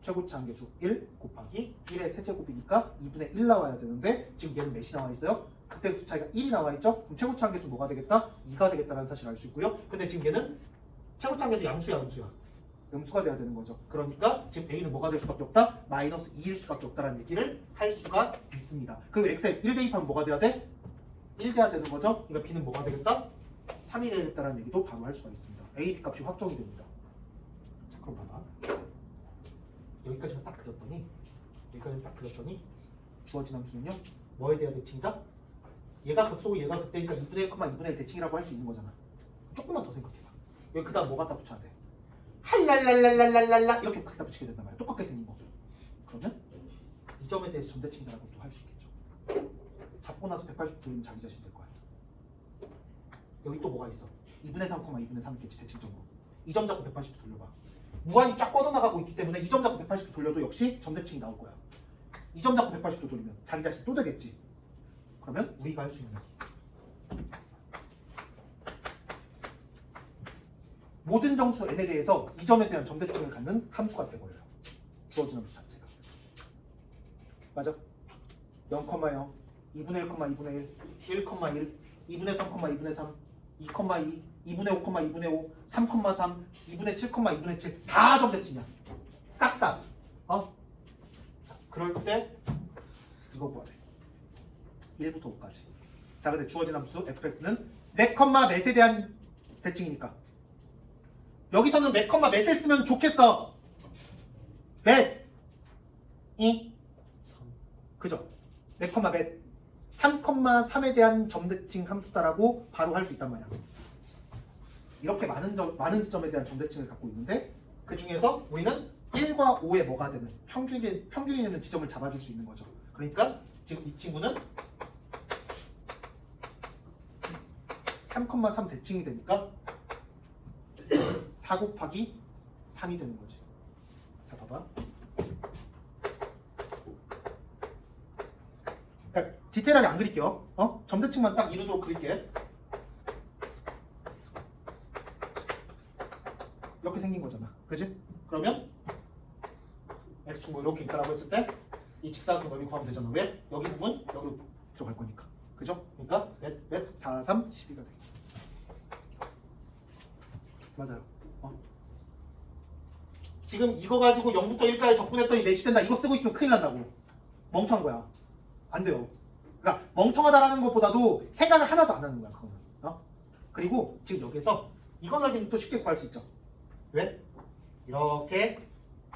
최고치 한계수 1 곱하기 1의 세제곱이니까 2분의 1 나와야 되는데 지금 얘는 몇이 나와 있어요? 극대수 차이가 1이 나와 있죠? 그럼 최고치 한계수 뭐가 되겠다? 2가 되겠다는 사실을 알 수 있고요. 근데 지금 얘는 최고치 한계수 양수야, 음수야. 음수가 돼야 되는 거죠. 그러니까 지금 a는 뭐가 될 수밖에 없다? 마이너스 2일 수밖에 없다라는 얘기를 할 수가 있습니다. 그리고 x에 1 대입하면 뭐가 돼야 돼? 1 돼야 되는 거죠. 그러니까 b는 뭐가 되겠다? 3이 되겠다라는 얘기도 바로 할 수가 있습니다. a, b 값이 확정이 됩니다. 자, 그럼 봐봐. 여기까지만 딱 그렸더니 주어진 함수는요. 뭐에 대한 대칭이다? 얘가 극소고 얘가 극대니까 2분의 1, 2분의 1 대칭이라고 할 수 있는 거잖아. 조금만 더 생각해봐. 여기 그 다음 뭐 갖다 붙여야 돼? 할랄랄랄랄랄랄라 이렇게 갖다 붙이게 된단 말이야. 똑같게 생긴 거. 그러면 이 점에 대해서 점대칭이라고 또 할 수 있겠죠. 잡고 나서 180도 돌리면 자기 자신 될 거야. 여기 또 뭐가 있어? 2분의 3, 2분의 3 있겠지 대칭점으로. 이 점 잡고 180도 돌려봐. 무한히 쫙 뻗어나가고 있기 때문에 이 점 잡고 180도 돌려도 역시 점대칭이 나올 거야. 이 점 잡고 180도 돌리면 자기 자신 또 되겠지. 그러면 우리가 할 수 있는 얘기. 모든 정수 n에 대해서 이 점에 대한 점대칭을 갖는 함수가 돼버려요. 주어진 함수 자체가. 맞아? 0,0, 2분의 1, 2분의 1, 1,1, 2분의 3, 2분의 3, 2,2, 2분의 5, 2분의 5, 3,3, 2분의 7, 2분의 7 다 점대칭이야. 싹 다. 자, 그럴 때 이거 구하래. 1부터 5까지. 자, 근데 주어진 함수 fx는 몇, 몇에 대한 대칭이니까. 여기서는 몇, 몇을 쓰면 좋겠어. 몇? 2? 3. 그죠? 몇, 몇? 3,3에 대한 점대칭 함수다라고 바로 할 수 있단 말이야. 이렇게 많은 지점에 대한 점대칭을 갖고 있는데 그 중에서 우리는 1과 5에 뭐가 되는 평균이 되는 지점을 잡아줄 수 있는 거죠. 그러니까 지금 이 친구는 3,3 대칭이 되니까 4 곱하기 3이 되는 거지. 자, 봐봐. 그러니까 디테일하게 안 그릴게요. 점대칭만 딱 이루도록 그릴게. 이렇게 생긴 거잖아. 그지? 그러면 x축 뭐 이렇게 있다라고 했을 때 이 직사각형 넓이 구하면 되잖아. 왜? 여기 부분 여기로 들어갈 거니까. 그죠? 그러니까 몇 4, 3, 12가 되겠죠. 맞아요. 지금 이거 가지고 0부터 1까지 적분했더니 몇이 된다. 이거 쓰고 있으면 큰일 난다고. 멍청한 거야. 안 돼요. 그러니까 멍청하다라는 것보다도 생각을 하나도 안 하는 거야. 그거는. 그리고 지금 여기서 이거 넓이는 또 쉽게 구할 수 있죠. 왜? 이렇게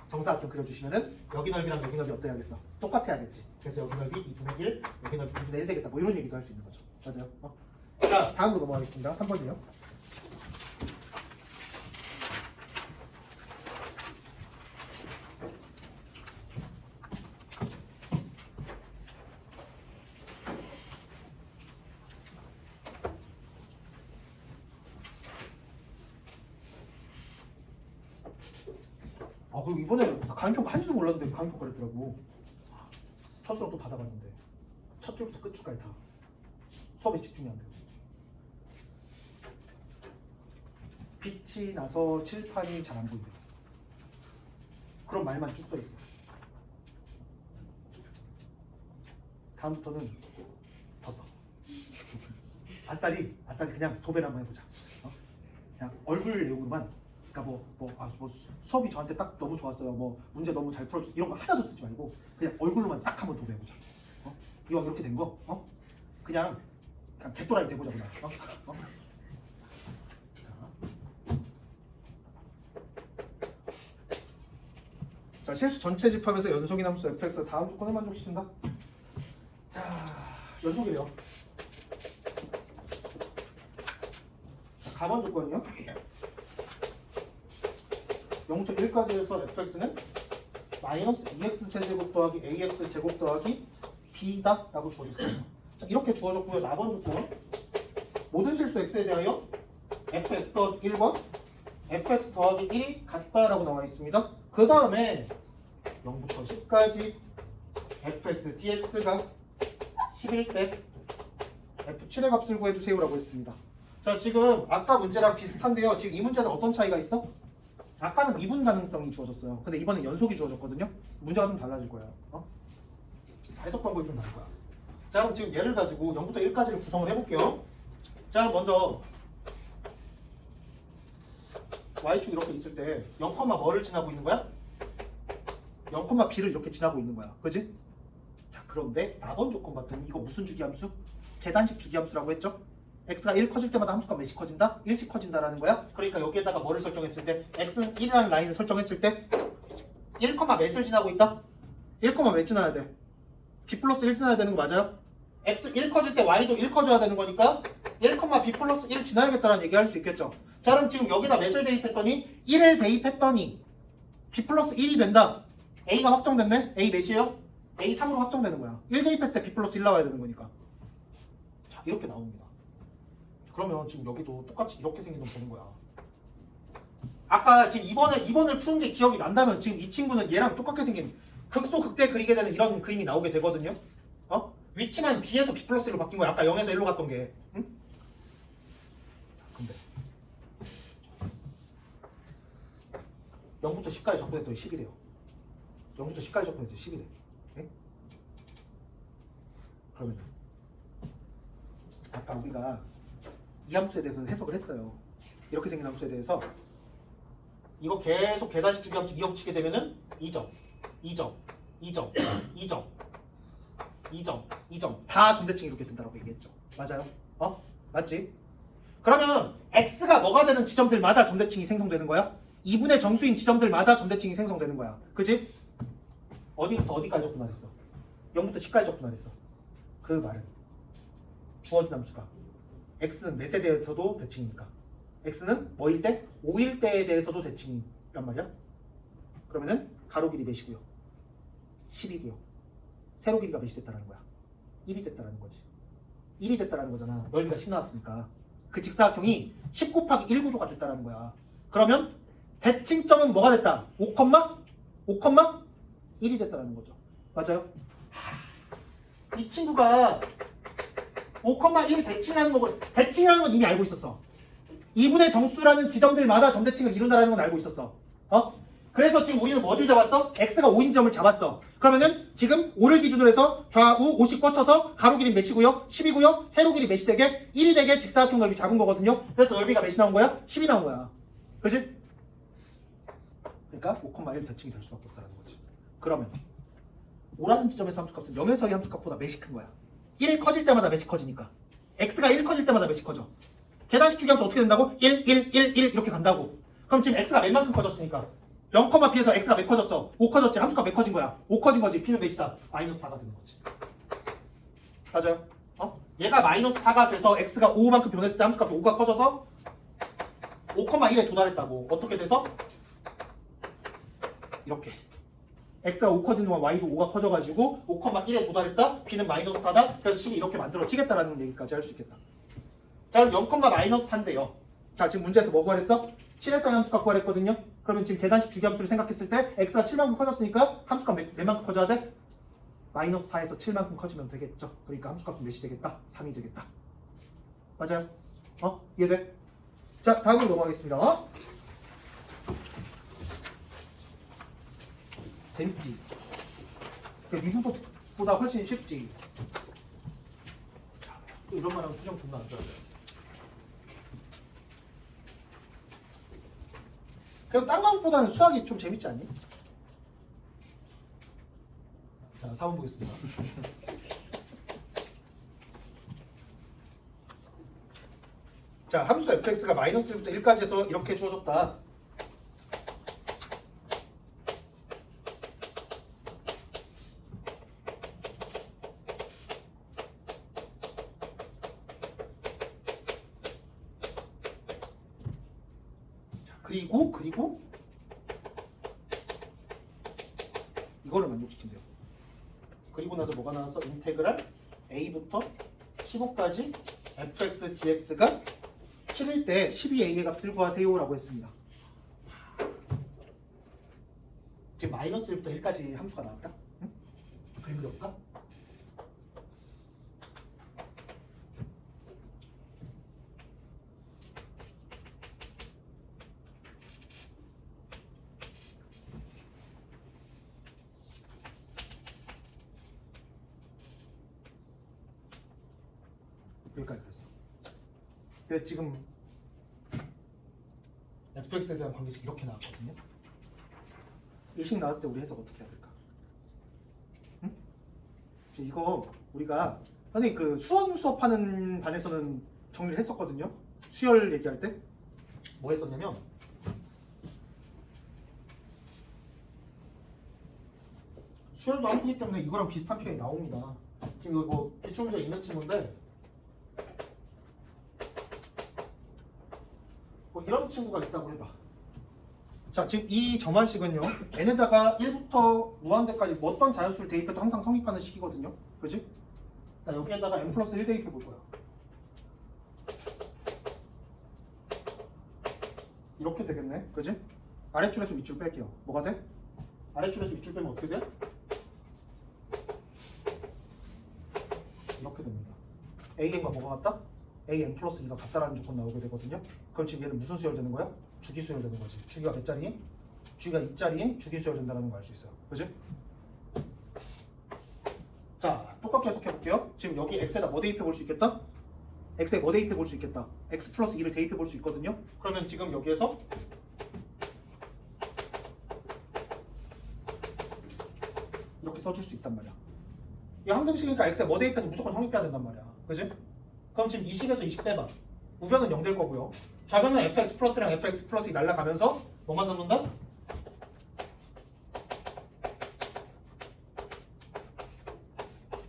정사각형 그려주시면은 여기 넓이랑 여기 넓이 어때야겠어? 똑같아야겠지. 그래서 여기 넓이 2분의 1, 여기 넓이 2분의 1 되겠다. 뭐 이런 얘기도 할 수 있는 거죠. 맞아요. 자, 다음으로 넘어가겠습니다. 3번이요. 그리고 이번에 강의평가 한지도 몰랐는데 강의평가 그랬더라고. 서술형 또 받아봤는데 첫 줄부터 끝 줄까지 다 수업에 집중이 안 돼요. 빛이 나서 칠판이 잘 안 보인대요. 그런 말만 쭉 써 있어요. 다음부터는 더 써. 아싸리 그냥 도배를 한번 해보자. 그냥 얼굴 내용으로만. 그러니까 뭐 수업이 저한테 딱 너무 좋았어요. 뭐 문제 너무 잘 풀어줬어. 이런 거 하나도 쓰지 말고 그냥 얼굴로만 싹 한번 도배해보자. 이왕 이렇게 된 거, 그냥 개또라이 돼보자 그냥. 자, 실수 전체 집합에서 연속인 함수 fx가 다음 조건을 만족시킨다. 자, 연속이래요. 자, 감원 조건이요. 0부터 1까지 해서 fx는 마이너스 2x 세제곱 더하기 ax 제곱 더하기 b다 라고 주어졌어요. 자, 이렇게 주어졌고요. 나번 조건 모든 실수 x에 대하여 fx 더하기 1과 fx 더하기 1이 같다라고 나와 있습니다. 그 다음에 0부터 10까지 fx dx가 11 대 f7의 값을 구해주세요 라고 했습니다. 자, 지금 아까 문제랑 비슷한데요. 지금 이 문제는 어떤 차이가 있어? 아까는 미분 가능성이 주어졌어요. 근데 이번엔 연속이 주어졌거든요. 문제가 좀 달라질 거예요. 해석 방법이 좀 다를 거야. 자, 그럼 지금 얘를 가지고 0부터 1까지를 구성을 해볼게요. 자, 그럼 먼저 y축 이렇게 있을 때 0, 뭐를 지나고 있는 거야? 0, b를 이렇게 지나고 있는 거야. 그지? 자, 그런데 나번 조건 봤더니 이거 무슨 주기함수? 계단식 주기함수라고 했죠? x가 1 커질 때마다 함수가 몇씩 커진다? 1씩 커진다라는 거야. 그러니까 여기에다가 뭐를 설정했을 때 x는 1이라는 라인을 설정했을 때 1, 몇을 지나고 있다? 1, 몇 지나야 돼? b 플러스 1 지나야 되는 거 맞아요? x 1 커질 때 y도 1 커져야 되는 거니까 1, b 플러스 1 지나야겠다라는 얘기 할 수 있겠죠. 자, 그럼 지금 여기다 몇을 대입했더니 1을 대입했더니 b 플러스 1이 된다. a가 확정됐네? a 몇이에요? a 3으로 확정되는 거야. 1 대입했을 때 b 플러스 1 나와야 되는 거니까. 자, 이렇게 나옵니다. 그러면 지금 여기도 똑같이 이렇게 생긴 놈 되는 거야. 아까 지금 2번을 푸는 게 기억이 난다면 지금 이 친구는 얘랑 똑같게 생긴 극소 극대 그리게 되는 이런 그림이 나오게 되거든요. 위치만 b에서 b 플러스 1로 바뀐 거야. 아까 0에서 1로 갔던 게. 응? 근데 0부터 10까지 접근했더니 10이래요. 0부터 10까지 접근했더니 10이래. 네? 그러면 아까 우리가 이 함수에 대해서 해석을 했어요. 이렇게 생긴 함수에 대해서 이거 계속 계단식 주기함수 이어붙이게 되면은 2점, 2점, 2점, 2점, 2점, 2점 다 점대칭이 이렇게 된다고 얘기했죠. 맞아요? 맞지? 그러면 x가 뭐가 되는 지점들마다 점대칭이 생성되는 거야? 2분의 정수인 지점들마다 점대칭이 생성되는 거야. 그치? 어디부터 어디까지 접근하랬어? 0부터 10까지 접근하랬어. 그 말은 주어진 함수가 x는 몇에 대해서도 대칭이니까 x는 뭐일 때? 5일 때에 대해서도 대칭이란 말이야. 그러면은 가로 길이 몇이고요? 10이고요. 세로 길이가 몇이 됐다는 거야? 1이 됐다는 거지. 1이 됐다는 거잖아. 넓이가 10 나왔으니까. 그 직사각형이 10 곱하기 1 구조가 됐다는 거야. 그러면 대칭점은 뭐가 됐다? 5,1이 됐다는 거죠. 맞아요? 이 친구가 5,1 대칭이라는 거고, 대칭이라는 건 이미 알고 있었어. 2분의 정수라는 지점들마다 점대칭을 이룬다는 건 알고 있었어. 그래서 지금 우리는 어디를 잡았어? x가 5인 점을 잡았어. 그러면은 지금 5를 기준으로 해서 좌우 5씩 뻗쳐서 가로 길이 몇이고요? 10이고요. 세로 길이 몇이 되게? 1이 되게 직사각형 넓이 잡은 거거든요. 그래서 넓이가 몇이 나온 거야? 10이 나온 거야. 그치? 그러니까 5,1 대칭이 될 수밖에 없다는 거지. 그러면 5라는 지점에서 함수값은 0에서의 함수값보다 몇이 큰 거야? 1 커질 때마다 몇이 커지니까. x가 1 커질 때마다 몇이 커져? 계단식 주기함수 어떻게 된다고? 1, 1, 1, 1 이렇게 간다고. 그럼 지금 x가 몇만큼 커졌으니까 0, b에서 x가 몇 커졌어? 5 커졌지. 함수가 몇 커진 거야? 5 커진 거지. b는 몇이다? 마이너스 4가 되는 거지. 맞아요? 얘가 마이너스 4가 돼서 x가 5만큼 변했을 때 함수값이 5가 커져서 5,1에 도달했다고. 어떻게 돼서? 이렇게. x가 5 커진 동안 y도 5가 커져가지고 5,1에 도달했다. b는 마이너스 4다. 그래서 10이 이렇게 만들어지겠다라는 얘기까지 할 수 있겠다. 자, 그럼 0, 마이너스 4인데요. 자, 지금 문제에서 뭐 구하랬어? 7에서 함수값 구하랬거든요. 그러면 지금 계단식 주기함수를 생각했을 때 x가 7만큼 커졌으니까 함수값 몇만큼 커져야 돼? 마이너스 4에서 7만큼 커지면 되겠죠. 그러니까 함수값은 몇이 되겠다? 3이 되겠다. 맞아요? 이해돼? 자, 다음으로 넘어가겠습니다. 재밌지? 미분법보다 훨씬 쉽지? 또 이런 말하면 표정 존나 안 좋아져요. 그냥 딴 과목보다는 수학이 좀 재밌지 않니? 자, 4번 보겠습니다. 자, 함수 fx가 마이너스 1부터 1까지 해서 이렇게 주어졌다. 그리고 이거를 만족시킨대요. 그리고 나서 뭐가 나왔어? 인테그랄 a부터 15까지 fx dx가 7일 때 12a의 값을 구하세요 라고 했습니다. 지금 마이너스 1부터 1까지 함수가 나왔다? 응? 그림 그려볼까? 여기까지 그랬어. 근데 지금 fx에 대한 관계식 이렇게 나왔거든요. 이식 나왔을 때 우리 해석 어떻게 해야 될까? 응? 이거 우리가 선생님 그 수원 수업하는 반에서는 정리를 했었거든요. 수열 얘기할 때 뭐 했었냐면 수열도 함수기 때문에 이거랑 비슷한 표현이 나옵니다. 지금 이거 기출문제 있는 친구인데 뭐 이런 친구가 있다고 해봐. 자, 지금 이 점화식은요 n에다가 1부터 무한대까지 뭐 어떤 자연수를 대입해도 항상 성립하는 식이거든요. 그지? 나 여기에다가 n 플러스 1 대입해 볼 거야. 이렇게 되겠네. 그지? 아랫줄에서 윗줄 뺄게요. 뭐가 돼? 아랫줄에서 윗줄 빼면 어떻게 돼? 이렇게 됩니다. AN과 뭐가 같다? AN 플러스 2가 같다라는 조건 나오게 되거든요. 그럼 지금 얘는 무슨 수열 되는 거야? 주기 수열 되는 거지. 주기가 몇 자리인? 주기가 2자리인 주기 수열 된다는 거 알 수 있어요. 그지? 자, 똑같게 해석해 볼게요. 지금 여기 x에다 뭐 대입해 볼 수 있겠다? x에 뭐 대입해 볼 수 있겠다? x 플러스 2를 대입해 볼 수 있거든요. 그러면 지금 여기에서 이렇게 써줄 수 있단 말이야. 이 항등식이니까 x에 뭐 대입해도 무조건 성립해야 된단 말이야. 그지? 그럼 지금 이 식에서 이 식 빼봐. 우변은 0 될 거고요. 좌변은 fx 플러스랑 fx 플러스 2 날라가면서 뭐만 남는다?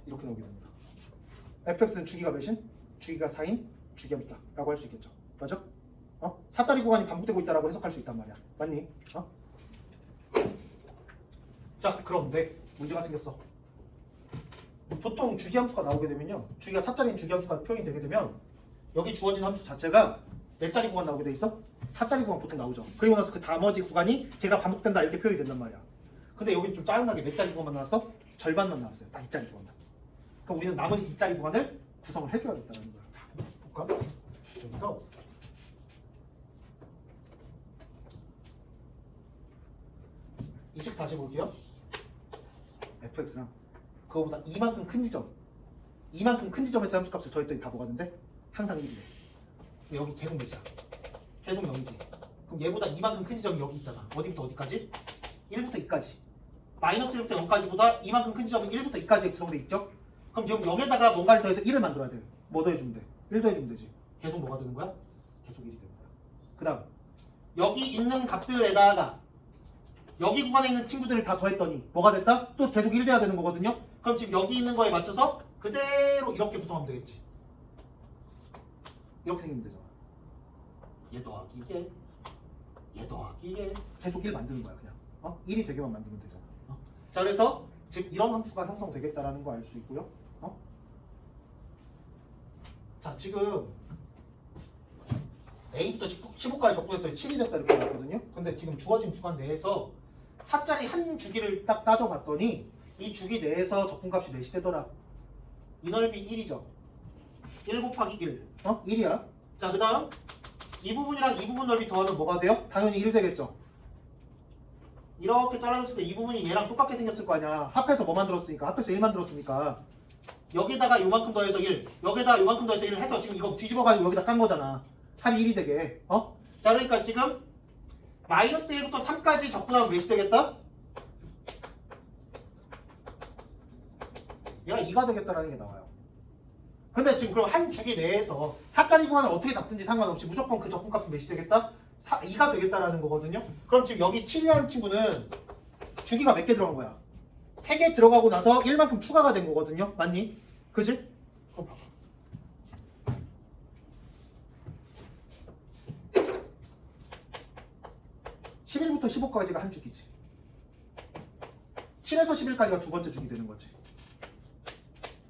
이렇게 나오게 됩니다. fx는 주기가 몇인? 주기가 4인 주기가 있다 라고 할 수 있겠죠. 맞아? 4자리 구간이 반복되고 있다라고 해석할 수 있단 말이야. 맞니? 자, 그런데 문제가 생겼어. 보통 주기함수가 나오게 되면요, 주기가 4자리인 주기함수가 표현이 되게 되면 여기 주어진 함수 자체가 몇 자리 구간 나오게 돼 있어? 4자리 구간 보통 나오죠. 그리고 나서 그 나머지 구간이 걔가 반복된다 이렇게 표현이 된단 말이야. 근데 여기 좀 짜증나게 몇 자리 구간만 나왔어? 절반만 나왔어요. 딱 2자리 구간만. 그럼 우리는 남은 2자리 구간을 구성을 해줘야겠다는 거야. 자, 볼까? 여기서 이 식 다시 볼게요. fx랑 그거보다 이만큼 큰 지점, 이만큼 큰 지점에서 함수값을 더했더니 다 뭐가 된대? 항상 1이래. 여기 계속 몇이야? 계속 0이지. 그럼 얘보다 이만큼 큰 지점이 여기 있잖아. 어디부터 어디까지? 1부터 2까지. 마이너스 1부터 0까지보다 이만큼 큰 지점이 1부터 2까지에 구성되어 있죠? 그럼 지금 여기에다가 뭔가를 더해서 1을 만들어야 돼. 뭐 더해주면 돼? 1 더해주면 되지. 계속 뭐가 되는 거야? 계속 1이 됩니다. 그 다음 여기 있는 값들에다가 여기 구간에 있는 친구들을 다 더했더니 뭐가 됐다? 또 계속 1 돼야 되는 거거든요? 그럼 지금 여기 있는 거에 맞춰서 그대로 이렇게 구성하면 되겠지. 이렇게 생기면 되잖아. 얘 더하기 얘 더하기 얘 계속 1 만드는 거야 그냥. 1이 되게만 만들면 되잖아. 자, 그래서 지금 이런 함수가 형성되겠다라는 거 알 수 있고요. 자, 지금 A부터 15까지 적분했더니 7이 됐다 이렇게 나왔거든요. 근데 지금 주어진 구간 내에서 4자리 한 주기를 딱 따져봤더니 이 주기 내에서 적분값이 몇이 되더라? 이 넓이 1이죠. 1 곱하기 1. 1이야. 자, 그 다음 이 부분이랑 이 부분 넓이 더하면 뭐가 돼요? 당연히 1 되겠죠. 이렇게 잘라줬을 때 이 부분이 얘랑 똑같게 생겼을 거 아니야. 합해서 뭐 만들었으니까, 합해서 1 만들었으니까 여기다가 요만큼 더해서 1, 여기다가 요만큼 더해서 1을 해서 지금 이거 뒤집어가지고 여기다 깐 거잖아. 합이 1이 되게. 자, 그러니까 지금 마이너스 1부터 3까지 적분하면 몇이 되겠다? 얘가 2가 되겠다라는 게 나와요. 근데 지금 그럼 한 주기 내에서 4자리 구간을 어떻게 잡든지 상관없이 무조건 그 적분값은 몇이 되겠다? 2가 되겠다라는 거거든요. 그럼 지금 여기 7이라는 친구는 주기가 몇 개 들어간 거야? 3개 들어가고 나서 1만큼 추가가 된 거거든요. 맞니? 그지? 그럼 봐봐. 11부터 15까지가 한 주기지. 7에서 11까지가 두 번째 주기 되는 거지.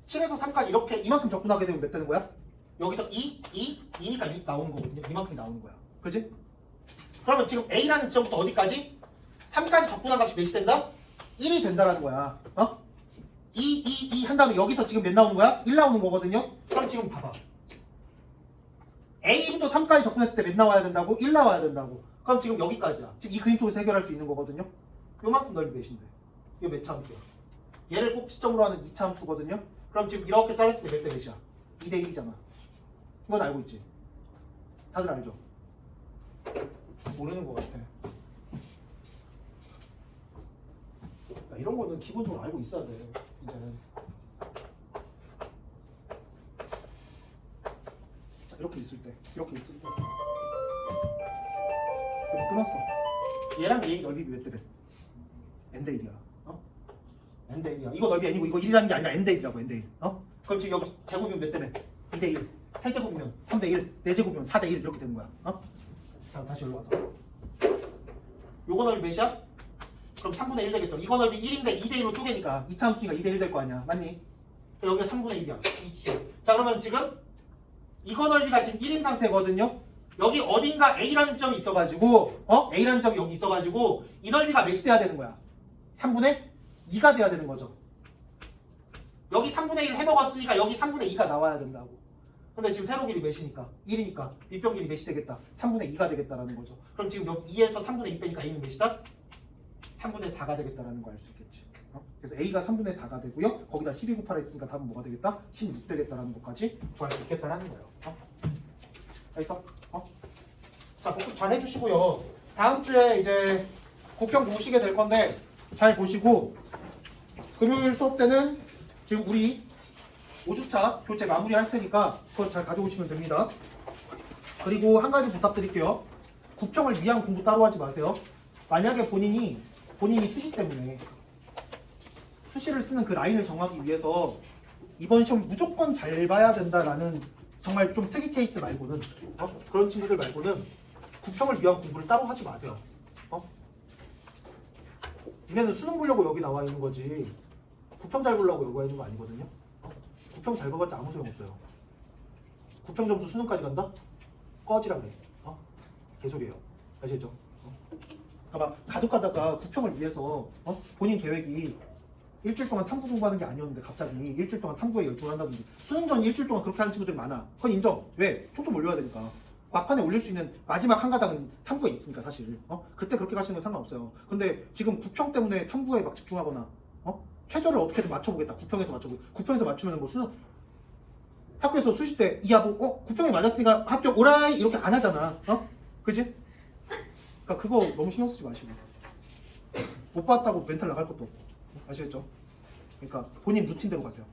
7에서 3까지 이렇게 이만큼 적분하게 되면 몇 되는 거야? 여기서 2니까 2 나오는 거거든요. 이만큼이 나오는 거야. 그지? 그러면 지금 A라는 지점부터 어디까지? 3까지 적분한 값이 몇이 된다? 1이 된다라는 거야. 2 한 다음에 여기서 지금 몇 나오는 거야? 1 나오는 거거든요. 그럼 지금 봐봐. A부터 3까지 적분했을 때 몇 나와야 된다고? 1 나와야 된다고. 그럼 지금 여기까지야. 지금 이 그림 속에서 해결할 수 있는 거거든요. 요만큼 넓이 몇인데? 이거 몇 차 함수야? 얘를 꼭 시점으로 하는 2차 함수거든요. 그럼 지금 이렇게 잘랐을 때 몇 대 몇이야? 2대 1이잖아. 이건 알고 있지? 다들 알죠? 모르는 것 같아. 야, 이런 거는 기본적으로 알고 있어야 돼. 이제는. 자, 이렇게 있을 때. 그럼 끊었어. 얘랑 얘의 넓이 몇 대 몇? n대 1이야. n대 1이야. 이거 넓이 n이고 이거 1이라는 게 아니라 n대 1이라고 n대 1. 그럼 지금 여기 제곱이면 몇 대 몇? 2대 1. 세제곱이면 3대 1. 네제곱이면 4대 1 이렇게 되는 거야. 자, 다시 여기 와서. 요거 넓이 몇이야? 그럼 3분의 1 되겠죠. 이거 넓이 1인데 2대 1로 쪼개니까 이차함수니까 2대 1 될 거 아니야. 맞니? 여기가 3분의 1이야. 자, 그러면 지금 이거 넓이가 지금 1인 상태거든요. 여기 어딘가 A라는 점이 있어가지고 A라는 점이 여기 있어가지고 이 넓이가 몇이 돼야 되는 거야? 3분의 2가 돼야 되는 거죠. 여기 3분의 1 해먹었으니까 여기 3분의 2가 나와야 된다고. 근데 지금 세로 길이 몇이니까? 1이니까 밑변 길이 몇이 되겠다? 3분의 2가 되겠다라는 거죠. 그럼 지금 여기 2에서 3분의 2 빼니까 A는 몇이다? 3분의 4가 되겠다라는 거 알 수 있겠지. 그래서 A가 3분의 4가 되고요. 거기다 12 곱하라 했으니까 답은 뭐가 되겠다? 16 되겠다라는 것까지 구할 수 있겠다라는 거예요. 알겠어? 자, 복습 잘 해주시고요. 다음 주에 이제 국평 보시게 될 건데 잘 보시고 금요일 수업 때는 지금 우리 5주차 교재 마무리 할 테니까 그거 잘 가져오시면 됩니다. 그리고 한 가지 부탁드릴게요. 국평을 위한 공부 따로 하지 마세요. 만약에 본인이 수시 때문에 수시를 쓰는 그 라인을 정하기 위해서 이번 시험 무조건 잘 봐야 된다라는 정말 좀 특이 케이스 말고는 그런 친구들 말고는 국평을 위한 공부를 따로 하지 마세요. 니네는 수능 보려고 여기 나와 있는 거지 국평 잘 보려고 여기 와 있는 거 아니거든요. 국평 잘 봐봤자 아무 소용없어요. 국평 점수 수능까지 간다? 꺼지라 그래. 개소리예요. 아시겠죠? 봐봐, 가득 가다가 국평을 위해서 본인 계획이 일주일 동안 탐구 공부하는 게 아니었는데 갑자기 일주일 동안 탐구에 열중을 한다든지 수능 전 일주일 동안 그렇게 하는 친구들이 많아. 그건 인정. 왜? 총점 올려야 되니까. 막판에 올릴 수 있는 마지막 한 가닥은 탐구에 있으니까 사실. 그때 그렇게 가시는 건 상관없어요. 근데 지금 국평 때문에 탐구에 막 집중하거나 최저를 어떻게든 맞춰보겠다. 국평에서 맞춰보겠다. 국평에서 맞추면 뭐 수능 학교에서 수시 때 이하고 국평에 맞았으니까 합격 오라이 이렇게 안 하잖아. 그지? 그러니까 그거 너무 신경 쓰지 마시고 못 봤다고 멘탈 나갈 것도 없고 아시겠죠? 그러니까 본인 루틴대로 가세요.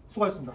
수고하셨습니다.